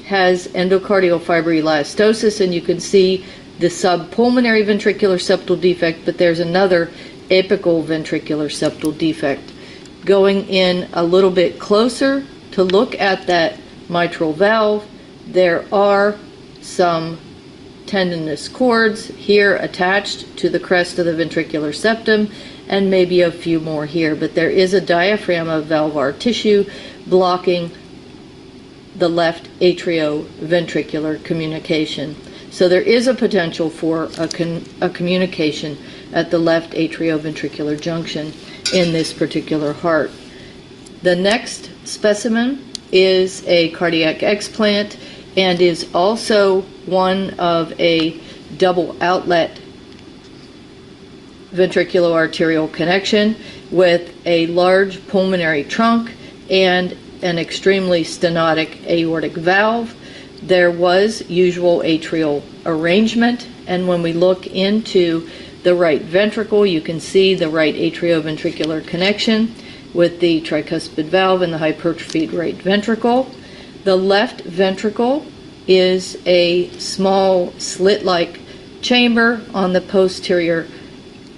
has endocardial fibroelastosis, and you can see the subpulmonary ventricular septal defect, but there's another apical ventricular septal defect. Going in a little bit closer to look at that mitral valve, there are some tendinous cords here attached to the crest of the ventricular septum, and maybe a few more here, but there is a diaphragm of valvar tissue blocking the left atrioventricular communication. So there is a potential for a communication at the left atrioventricular junction in this particular heart. The next specimen is a cardiac explant and is also one of a double outlet ventriculo-arterial connection with a large pulmonary trunk and an extremely stenotic aortic valve. There was usual atrial arrangement, and when we look into the right ventricle, you can see the right atrioventricular connection with the tricuspid valve and the hypertrophied right ventricle. The left ventricle is a small slit-like chamber on the posterior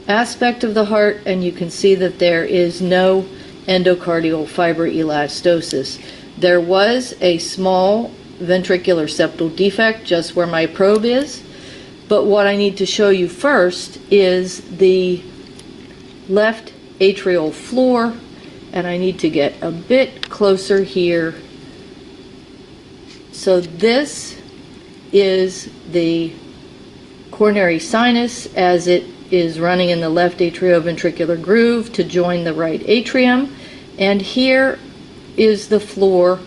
aspect of the heart, and you can see that there is no endocardial fibroelastosis. There was a small ventricular septal defect just where my probe is, but what I need to show you first is the left atrial floor, and I need to get a bit closer here. So this is the coronary sinus as it is running in the left atrioventricular groove to join the right atrium, and here is the floor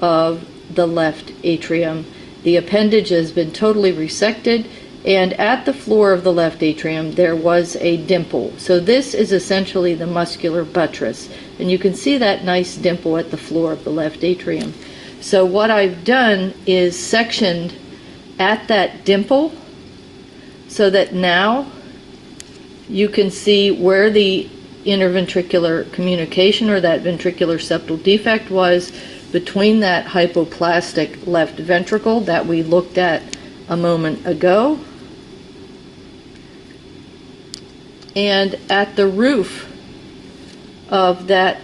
of the left atrium. The appendage has been totally resected, and at the floor of the left atrium there was a dimple. So this is essentially the muscular buttress, and you can see that nice dimple at the floor of the left atrium. So what I've done is sectioned at that dimple so that now you can see where the interventricular communication or that ventricular septal defect was between that hypoplastic left ventricle that we looked at a moment ago and at the roof of that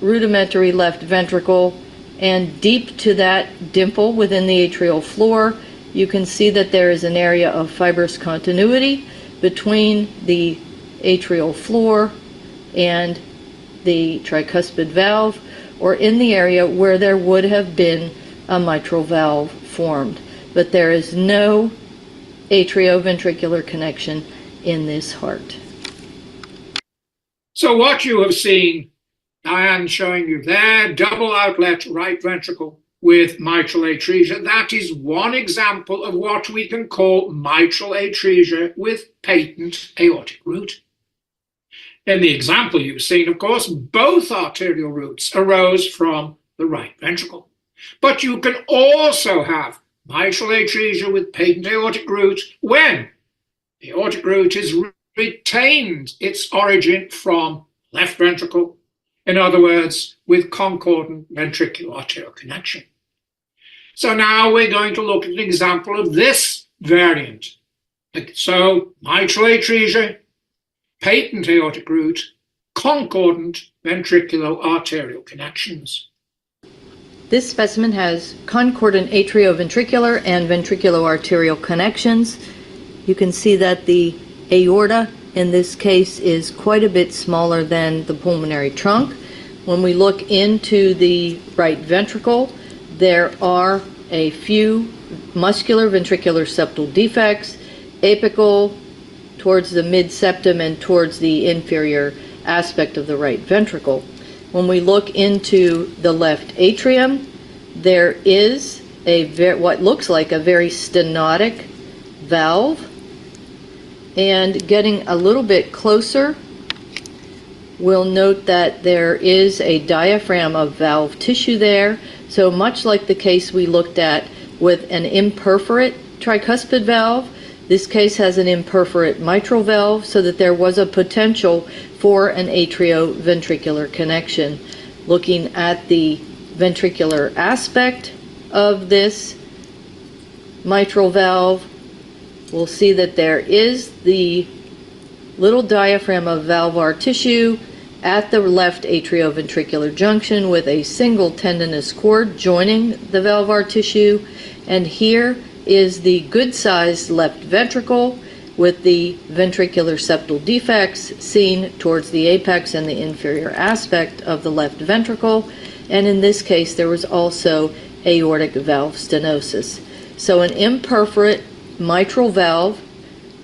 rudimentary left ventricle, and deep to that dimple within the atrial floor, you can see that there is an area of fibrous continuity between the atrial floor and the tricuspid valve, or in the area where there would have been a mitral valve formed. But there is no atrioventricular connection in this heart. So what you have seen, Diane showing you there, double outlet right ventricle with mitral atresia. That is one example of what we can call mitral atresia with patent aortic root. In the example you've seen, of course, both arterial roots arose from the right ventricle. But you can also have mitral atresia with patent aortic root when the aortic root has retained its origin from left ventricle, in other words, with concordant ventricular arterial connection. So now we're going to look at an example of this variant. So mitral atresia, patent aortic root, concordant ventricular arterial connections. This specimen has concordant atrioventricular and ventriculoarterial connections. You can see that the aorta in this case is quite a bit smaller than the pulmonary trunk. When we look into the right ventricle, there are a few muscular ventricular septal defects, apical towards the mid-septum and towards the inferior aspect of the right ventricle. When we look into the left atrium, there is what looks like a very stenotic valve. And getting a little bit closer, we'll note that there is a diaphragm of valve tissue there. So much like the case we looked at with an imperforate tricuspid valve, this case has an imperforate mitral valve, so that there was a potential for an atrioventricular connection. Looking at the ventricular aspect of this mitral valve, we'll see that there is the little diaphragm of valvar tissue at the left atrioventricular junction with a single tendinous cord joining the valvar tissue. And here is the good-sized left ventricle with the ventricular septal defects seen towards the apex and the inferior aspect of the left ventricle. And in this case, there was also aortic valve stenosis. So an imperforate mitral valve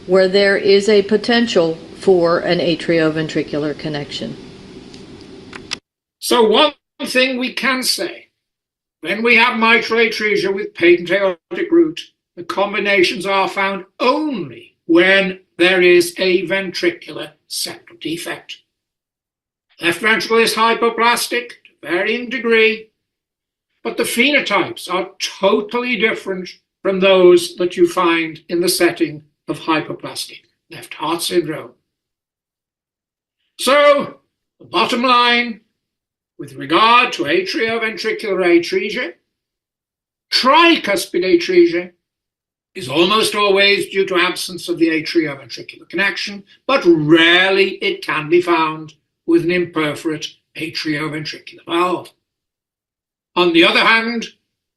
where there is a potential for an atrioventricular connection. So one thing we can say, when we have mitral atresia with patent aortic root, the combinations are found only when there is a ventricular septal defect. Left ventricle is hypoplastic to varying degree, but the phenotypes are totally different from those that you find in the setting of hypoplastic left heart syndrome. So, the bottom line, with regard to atrioventricular atresia, tricuspid atresia is almost always due to absence of the atrioventricular connection, but rarely it can be found with an imperforate atrioventricular valve. On the other hand,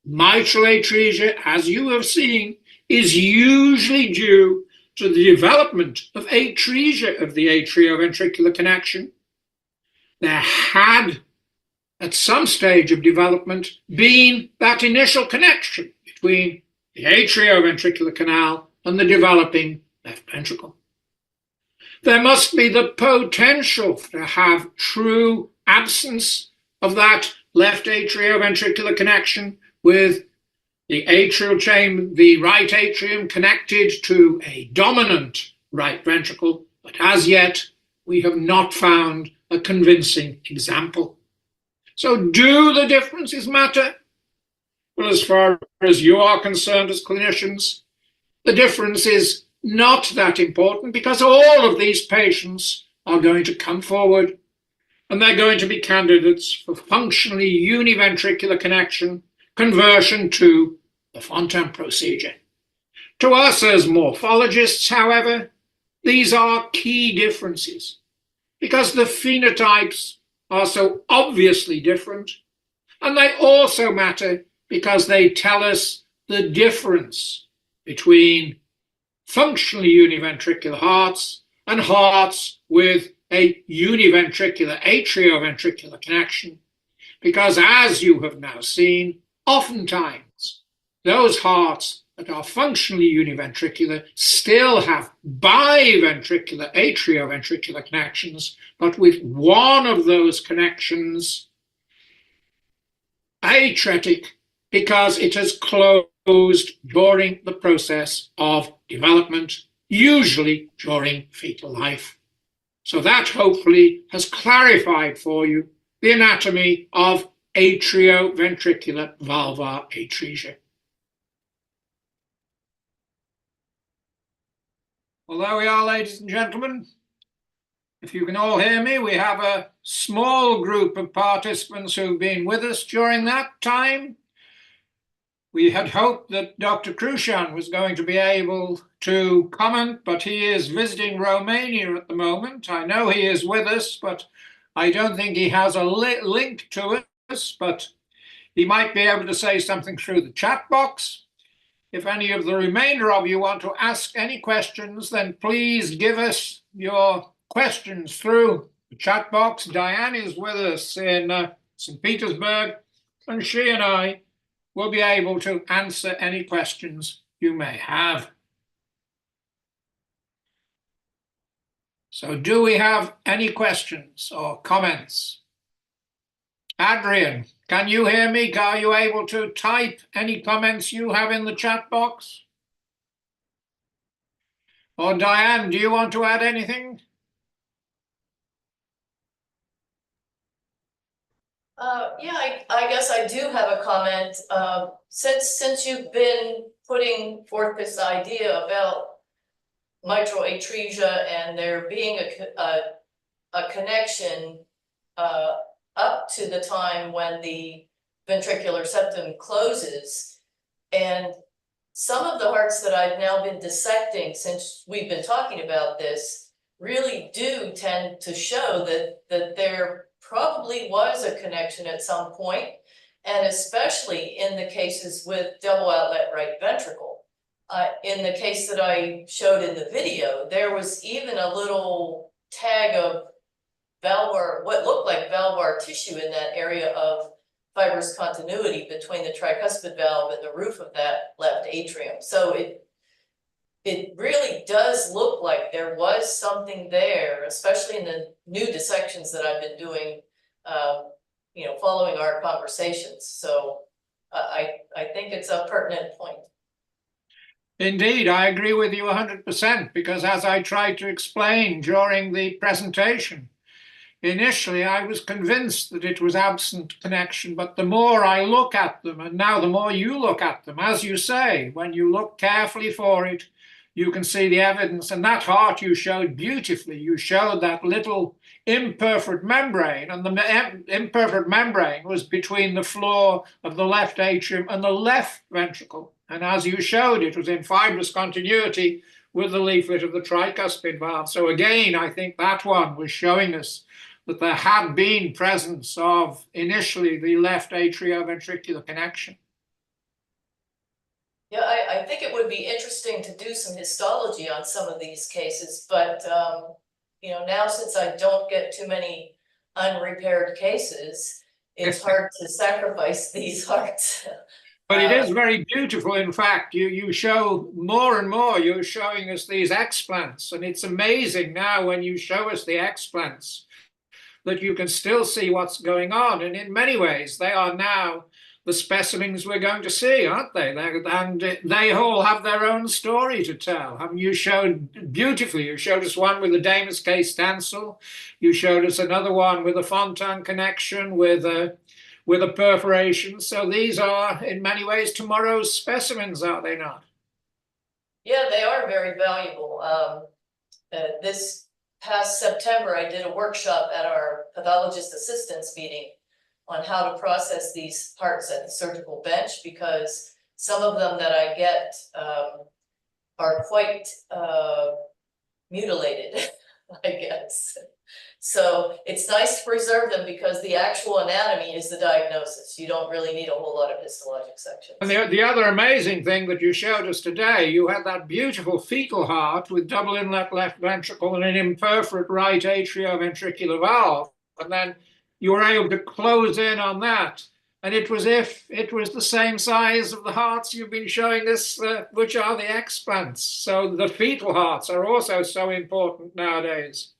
mitral atresia, as you have seen, is usually due to the development of atresia of the atrioventricular connection. There had, at some stage of development, been that initial connection between the atrioventricular canal and the developing left ventricle. There must be the potential to have true absence of that left atrioventricular connection with the atrial chamber, the right atrium connected to a dominant right ventricle, but as yet we have not found a convincing example. So do the differences matter? Well, as far as you are concerned as clinicians, the difference is not that important because all of these patients are going to come forward and they're going to be candidates for functionally univentricular connection conversion to the Fontan procedure. To us as morphologists, however, these are key differences because the phenotypes are so obviously different, and they also matter because they tell us the difference between functionally univentricular hearts and hearts with a univentricular atrioventricular connection, because as you have now seen, oftentimes those hearts that are functionally univentricular still have biventricular atrioventricular connections, but with one of those connections atretic because it has closed during the process of development, usually during fetal life. So that hopefully has clarified for you the anatomy of atrioventricular valvar atresia. Well, there we are, ladies and gentlemen. If you can all hear me, we have a small group of participants who've been with us during that time. We had hoped that Dr. Crucian was going to be able to comment, but he is visiting Romania at the moment. I know he is with us, but I don't think he has a link to us, but he might be able to say something through the chat box. If any of the remainder of you want to ask any questions, then please give us your questions through the chat box. Diane is with us in St. Petersburg, and she and I will be able to answer any questions you may have. So do we have any questions or comments? Adrian, can you hear me? Are you able to type any comments you have in the chat box? Or Diane, do you want to add anything? Yeah, I guess I do have a comment. Since you've been putting forth this idea about mitral atresia and there being a connection up to the time when the ventricular septum closes, and some of the hearts that I've now been dissecting since we've been talking about this really do tend to show that there probably was a connection at some point, and especially in the cases with double outlet right ventricle. In the case that I showed in the video, there was even a little tag of valvar, what looked like valvar tissue in that area of fibrous continuity between the tricuspid valve and the roof of that left atrium. So it really does look like there was something there, especially in the new dissections that I've been doing, you know, following our conversations. So I think it's a pertinent point. Indeed, I agree with you 100%, because as I tried to explain during the presentation, initially I was convinced that it was absent connection, but the more I look at them, and now the more you look at them, as you say, when you look carefully for it, you can see the evidence. And that heart you showed beautifully. You showed that little imperfect membrane, and the imperfect membrane was between the floor of the left atrium and the left ventricle. And as you showed, it was in fibrous continuity with the leaflet of the tricuspid valve. So again, I think that one was showing us that there had been presence of initially the left atrioventricular connection. Yeah, I think it would be interesting to do some histology on some of these cases, but you know, now since I don't get too many unrepaired cases, it's hard to sacrifice these hearts. But it is very beautiful. In fact, you show more and more, you're showing us these explants, and it's amazing now when you show us the explants that you can still see what's going on. And in many ways, they are now the specimens we're going to see, aren't they? And they all have their own story to tell. I mean, you showed beautifully, you showed us one with the Damus K. Stansel, you showed us another one with a Fontan connection, with a perforation. So these are, in many ways, tomorrow's specimens, are they not? Yeah, they are very valuable. This past September, I did a workshop at our pathologist assistants meeting on how to process these hearts at the surgical bench, because some of them that I get are quite mutilated, I guess. So it's nice to preserve them because the actual anatomy is the diagnosis. You don't really need a whole lot of histologic sections. And the other amazing thing that you showed us today, you had that beautiful fetal heart with double inlet left ventricle and an imperforate right atrioventricular valve. And then you were able to close in on that. And it was if it was the same size of the hearts you've been showing us, which are the explants. So the fetal hearts are also so important nowadays.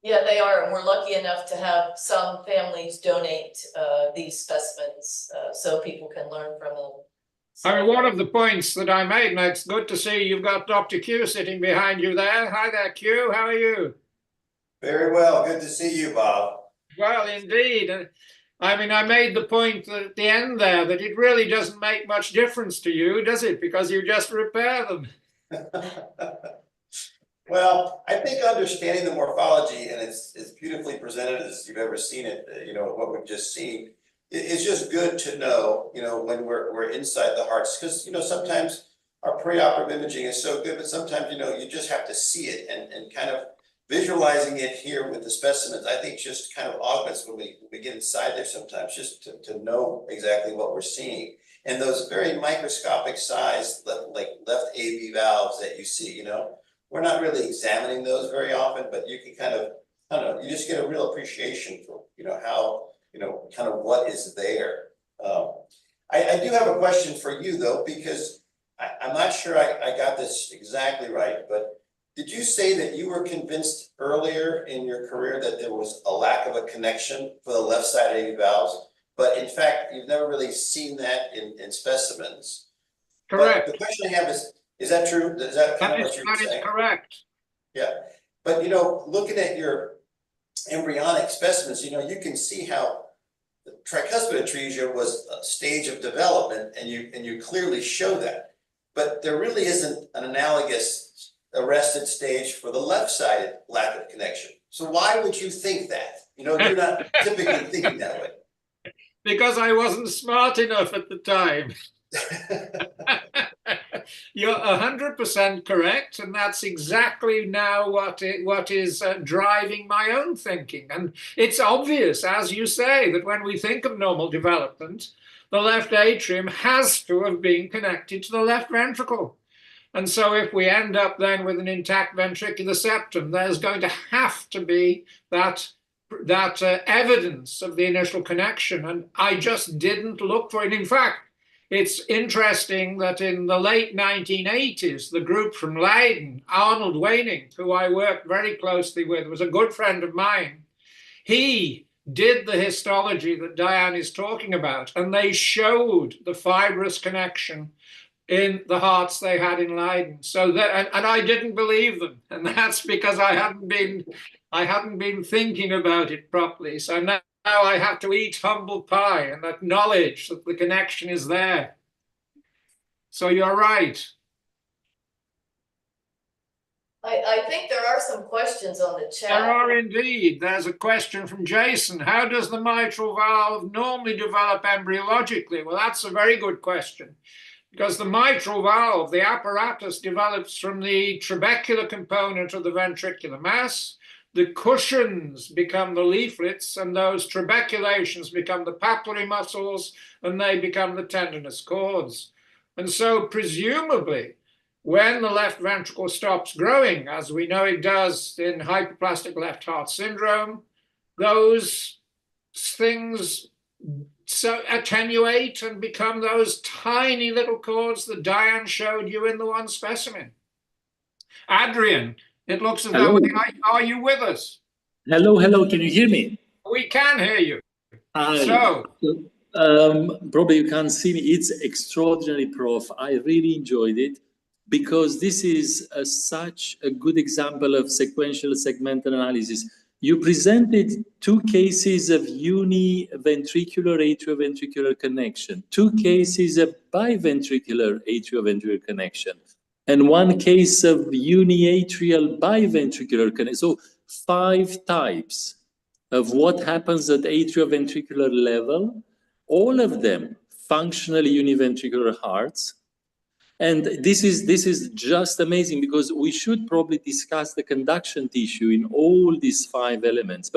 Yeah, they are, and we're lucky enough to have some families donate these specimens so people can learn from them. So, I mean, one of the points that I made, and it's good to see you've got Dr. Q sitting behind you there. Hi there, Q. How are you? Very well. Good to see you, Bob. Well, indeed. I mean, I made the point at the end there that it really doesn't make much difference to you, does it? Because you just repair them. Well, I think understanding the morphology, and it's as beautifully presented as you've ever seen it, you know, what we've just seen, it's just good to know, you know, when we're inside the hearts, because, you know, sometimes our preoperative imaging is so good, but sometimes, you know, you just have to see it, and kind of visualizing it here with the specimens, I think just kind of augments when we get inside there sometimes, just to know exactly what we're seeing. And those very microscopic size, like left AV valves that you see, you know, we're not really examining those very often, but you can kind of, I don't know, you just get a real appreciation for, how, kind of what is there. I do have a question for you though, because I'm not sure I got this exactly right, but did you say that you were convinced earlier in your career that there was a lack of a connection for the left side AV valves, but in fact, you've never really seen that in specimens? Correct. But the question I have is that true? Is that kind of what you're That is saying? correct. Yeah, but looking at your embryonic specimens, you can see how the tricuspid atresia was a stage of development, and you clearly show that. But there really isn't an analogous arrested stage for the left-sided lack of connection. So why would you think that? You're not typically thinking that way. Because I wasn't smart enough at the time. You're 100% correct, and that's exactly now what is driving my own thinking. And it's obvious, as you say, that when we think of normal development, the left atrium has to have been connected to the left ventricle. And so if we end up then with an intact ventricular septum, there's going to have to be that evidence of the initial connection. And I just didn't look for it. In fact, it's interesting that in the late 1980s, the group from Leiden, Arnold Waning, who I worked very closely with, was a good friend of mine. He did the histology that Diane is talking about, and they showed the fibrous connection in the hearts they had in Leiden. So that, and I didn't believe them, and that's because I hadn't been thinking about it properly. So now I have to eat humble pie and acknowledge that the connection is there. So you're right. I think there are some questions on the chat. There are indeed. There's a question from Jason. How does the mitral valve normally develop embryologically? Well, that's a very good question, because the mitral valve, the apparatus, develops from the trabecular component of the ventricular mass. The cushions become the leaflets, and those trabeculations become the papillary muscles, and they become the tendinous cords. And so presumably, when the left ventricle stops growing, as we know it does in hypoplastic left heart syndrome, those things so attenuate and become those tiny little cords that Diane showed you in the one specimen. Adrian, it looks as though, are you with us? Hello, can you hear me? We can hear you. Probably you can't see me. It's extraordinary, Prof. I really enjoyed it, because this is such a good example of sequential segmental analysis. You presented two cases of univentricular atrioventricular connection, two cases of biventricular atrioventricular connection, and one case of uniatrial biventricular connection. So 5 types of what happens at atrioventricular level, all of them functionally univentricular hearts. And this is just amazing, because we should probably discuss the conduction tissue in all these 5 elements.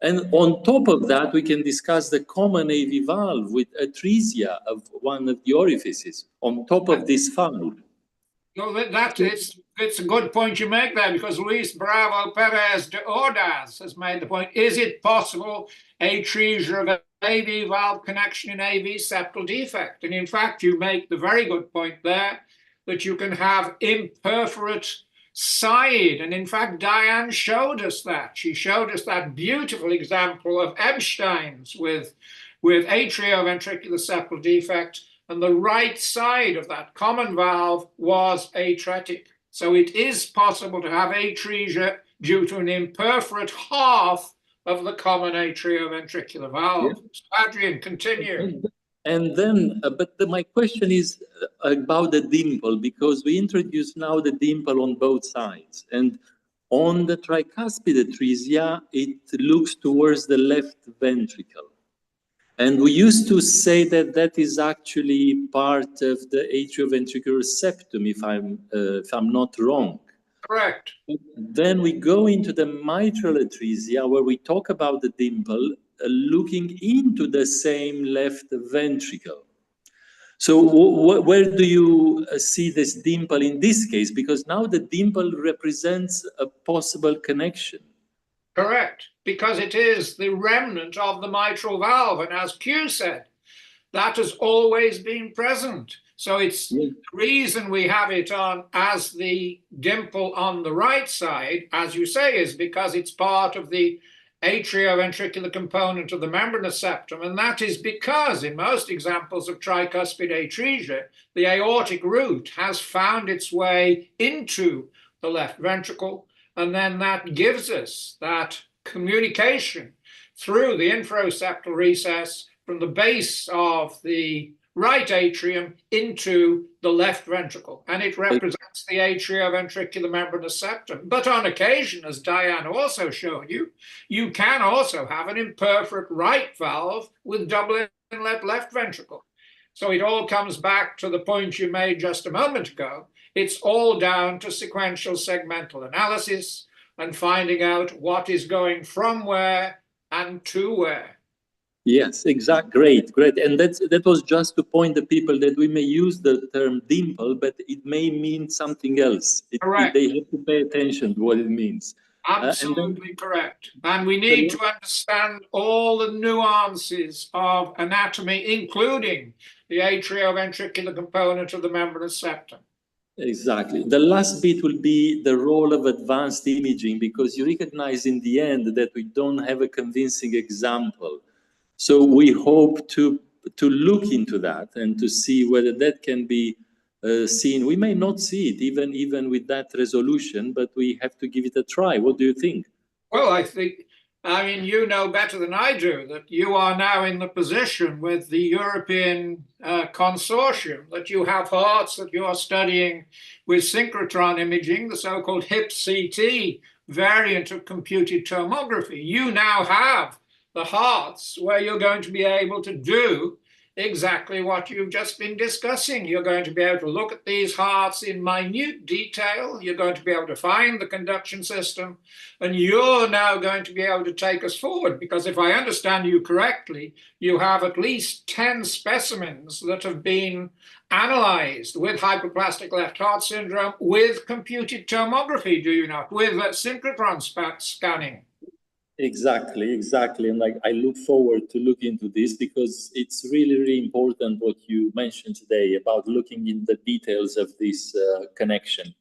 And on top of that, we can discuss the common AV valve with atresia of one of the orifices on top of this 5. No, it's a good point you make there, because Luis Bravo Perez de Ordaz has made the point. Is it possible atresia of AV valve connection in AV septal defect? And in fact, you make the very good point there that you can have imperforate side. And in fact, Diane showed us that. She showed us that beautiful example of Epstein's with atrioventricular septal defect, and the right side of that common valve was atretic. So it is possible to have atresia due to an imperforate half of the common atrioventricular valve. Yeah. So Adrian, continue. And then, my question is about the dimple, because we introduce now the dimple on both sides. And on the tricuspid atresia, it looks towards the left ventricle. And we used to say that that is actually part of the atrioventricular septum, if I'm not wrong. Correct. Then we go into the mitral atresia, where we talk about the dimple looking into the same left ventricle. So where do you see this dimple in this case? Because now the dimple represents a possible connection. Correct, because it is the remnant of the mitral valve. And as Q said, that has always been present. So it's the reason we have it on as the dimple on the right side, as you say, is because it's part of the atrioventricular component of the membranous septum. And that is because in most examples of tricuspid atresia, the aortic root has found its way into the left ventricle. And then that gives us that communication through the infraseptal recess from the base of the right atrium into the left ventricle, and it represents the atrioventricular membranous septum. But on occasion, as Diane also showed you, you can also have an imperforate right valve with double inlet left ventricle. So it all comes back to the point you made just a moment ago. It's all down to sequential segmental analysis and finding out what is going from where and to where. Yes, great. And that was just to point the people that we may use the term dimple, but it may mean something else. Correct. They have to pay attention to what it means. Absolutely correct. And we need to understand all the nuances of anatomy, including the atrioventricular component of the membranous septum. Exactly. The last bit will be the role of advanced imaging, because you recognize in the end that we don't have a convincing example. So we hope to look into that and to see whether that can be seen. We may not see it even with that resolution, but we have to give it a try. What do you think? Well, I mean, you know better than I do that you are now in the position with the European consortium that you have hearts that you are studying with synchrotron imaging, the so-called HIP-CT variant of computed tomography. You now have the hearts where you're going to be able to do exactly what you've just been discussing. You're going to be able to look at these hearts in minute detail. You're going to be able to find the conduction system, and you're now going to be able to take us forward, because if I understand you correctly, you have at least 10 specimens that have been analyzed with hypoplastic left heart syndrome with computed tomography, do you not, with synchrotron scanning? Exactly. And I look forward to look into this, because it's really important what you mentioned today about looking in the details of this connection.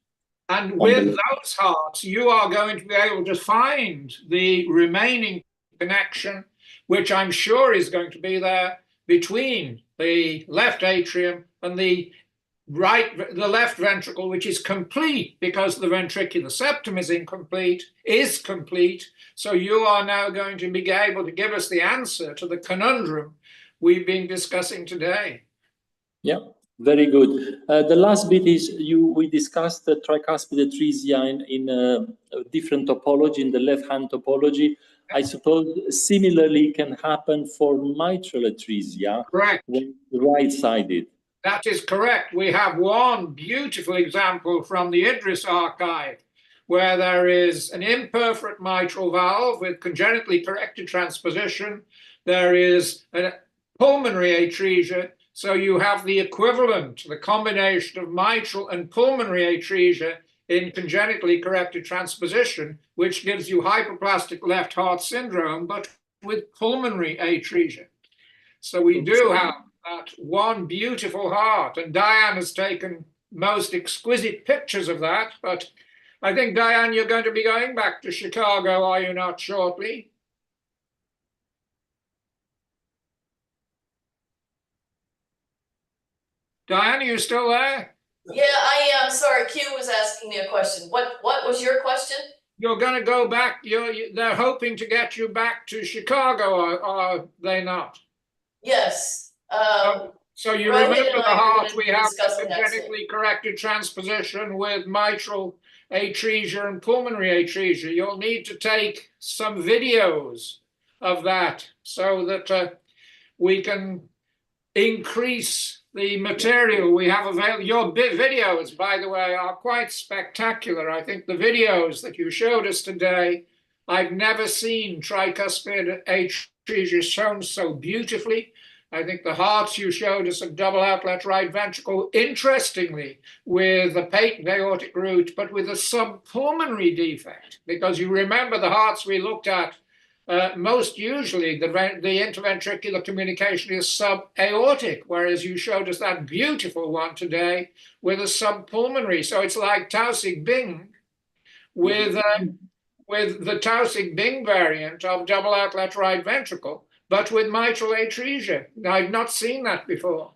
And with those hearts, you are going to be able to find the remaining connection, which I'm sure is going to be there between the left atrium and the left ventricle, which is complete because the ventricular septum is complete. So you are now going to be able to give us the answer to the conundrum we've been discussing today. Yeah, very good. The last bit is we discussed the tricuspid atresia in a different topology, in the left-hand topology. I suppose similarly can happen for mitral atresia. Correct. When right-sided. That is correct. We have one beautiful example from the Idris archive, where there is an imperforate mitral valve with congenitally corrected transposition. There is a pulmonary atresia. So you have the equivalent, the combination of mitral and pulmonary atresia in congenitally corrected transposition, which gives you hypoplastic left heart syndrome, but with pulmonary atresia. So we do have that one beautiful heart, and Diane has taken most exquisite pictures of that. But I think, Diane, you're going to be going back to Chicago, are you not, shortly? Diane, are you still there? Yeah, I am. Sorry, Q was asking me a question. What was your question? You're going to go back. They're hoping to get you back to Chicago, are they not? Yes. So you Rohit remember and the I are heart gonna we be have discussing that genetically corrected transposition with mitral atresia and pulmonary atresia. You'll need to take some videos of that so that we can increase the material we have available. Your videos, by the way, are quite spectacular. I think the videos that you showed us today, I've never seen tricuspid atresia shown so beautifully. I think the hearts you showed us of double outlet right ventricle, interestingly, with a patent aortic root, but with a subpulmonary defect, because you remember the hearts we looked at, most usually the interventricular communication is subaortic, whereas you showed us that beautiful one today with a subpulmonary. So it's like Tausig-Bing with the Tausig-Bing variant of double outlet right ventricle, but with mitral atresia. I've not seen that before.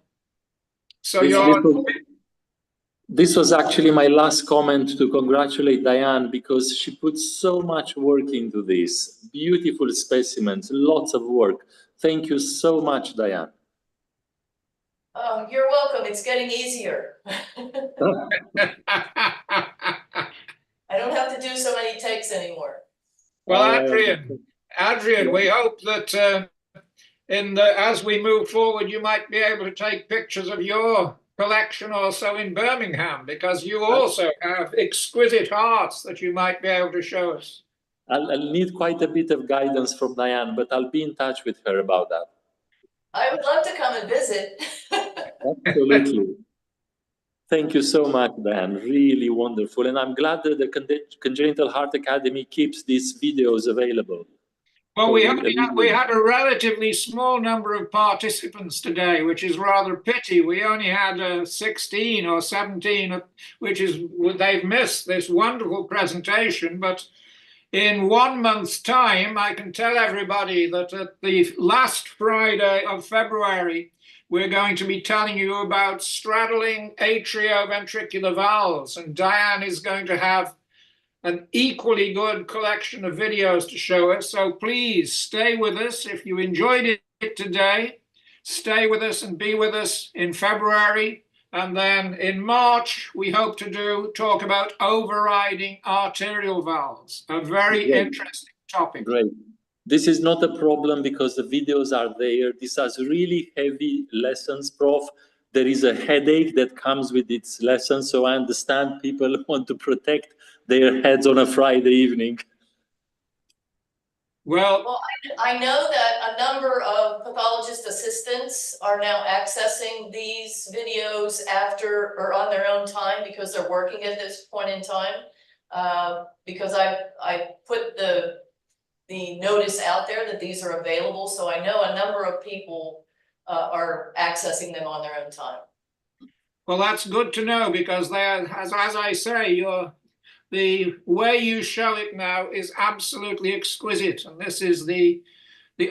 So this was actually my last comment to congratulate Diane, because she put so much work into this. Beautiful specimens, lots of work. Thank you so much, Diane. Oh, you're welcome. It's getting easier. I don't have to do so many takes anymore. Well, Adrian, we hope that as we move forward, you might be able to take pictures of your collection also in Birmingham, because you also have exquisite hearts that you might be able to show us. I'll need quite a bit of guidance from Diane, but I'll be in touch with her about that. I would love to come and visit. Absolutely. Thank you so much, Dan. Really wonderful. And I'm glad that the Congenital Heart Academy keeps these videos available. Well, we had a relatively small number of participants today, which is rather a pity. We only had 16 or 17, which is, they've missed this wonderful presentation. But in 1 month's time, I can tell everybody that at the last Friday of February, we're going to be telling you about straddling atrioventricular valves. And Diane is going to have an equally good collection of videos to show us. So please stay with us. If you enjoyed it today, stay with us and be with us in February. And then in March, we hope to talk about overriding arterial valves, a very interesting topic. Great. This is not a problem because the videos are there. These are really heavy lessons, Prof. There is a headache that comes with its lessons. So I understand people want to protect their heads on a Friday evening. Well, I know that a number of pathologist assistants are now accessing these videos after or on their own time because they're working at this point in time. Because I put the notice out there that these are available, so I know a number of people are accessing them on their own time. Well, that's good to know, because as I say, the way you show it now is absolutely exquisite, and this is the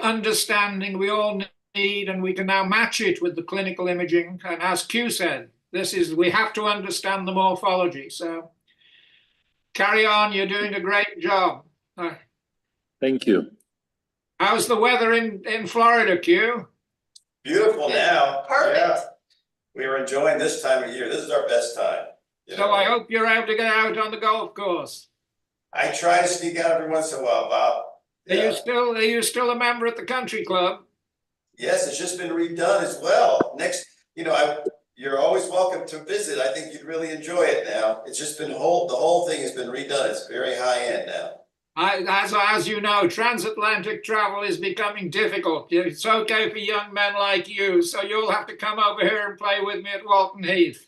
understanding we all need, and we can now match it with the clinical imaging. And as Q said, we have to understand the morphology. So carry on, you're doing a great job. Thank you. How's the weather in Florida, Q? Beautiful now. Perfect. Yeah. We were enjoying this time of year. This is our best time. So I hope you're able to get out on the golf course. I try to sneak out every once in a while, Bob. Yeah. Are you still a member at the country club? Yes, it's just been redone as well. You're always welcome to visit. I think you'd really enjoy it now. It's just been the whole thing has been redone. It's very high end now. As you know, transatlantic travel is becoming difficult. It's okay for young men like you, so you'll have to come over here and play with me at Walton Heath.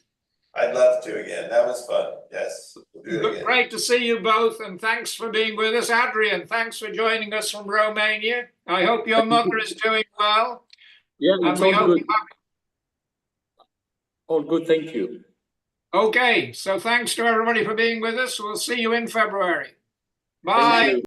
I'd love to again. That was fun. Yes. We'll do it again. Great to see you both, and thanks for being with us. Adrian, thanks for joining us from Romania. I hope your mother is doing well. Yeah, it's all good. All good, thank you. Okay, so thanks to everybody for being with us. We'll see you in February. Bye.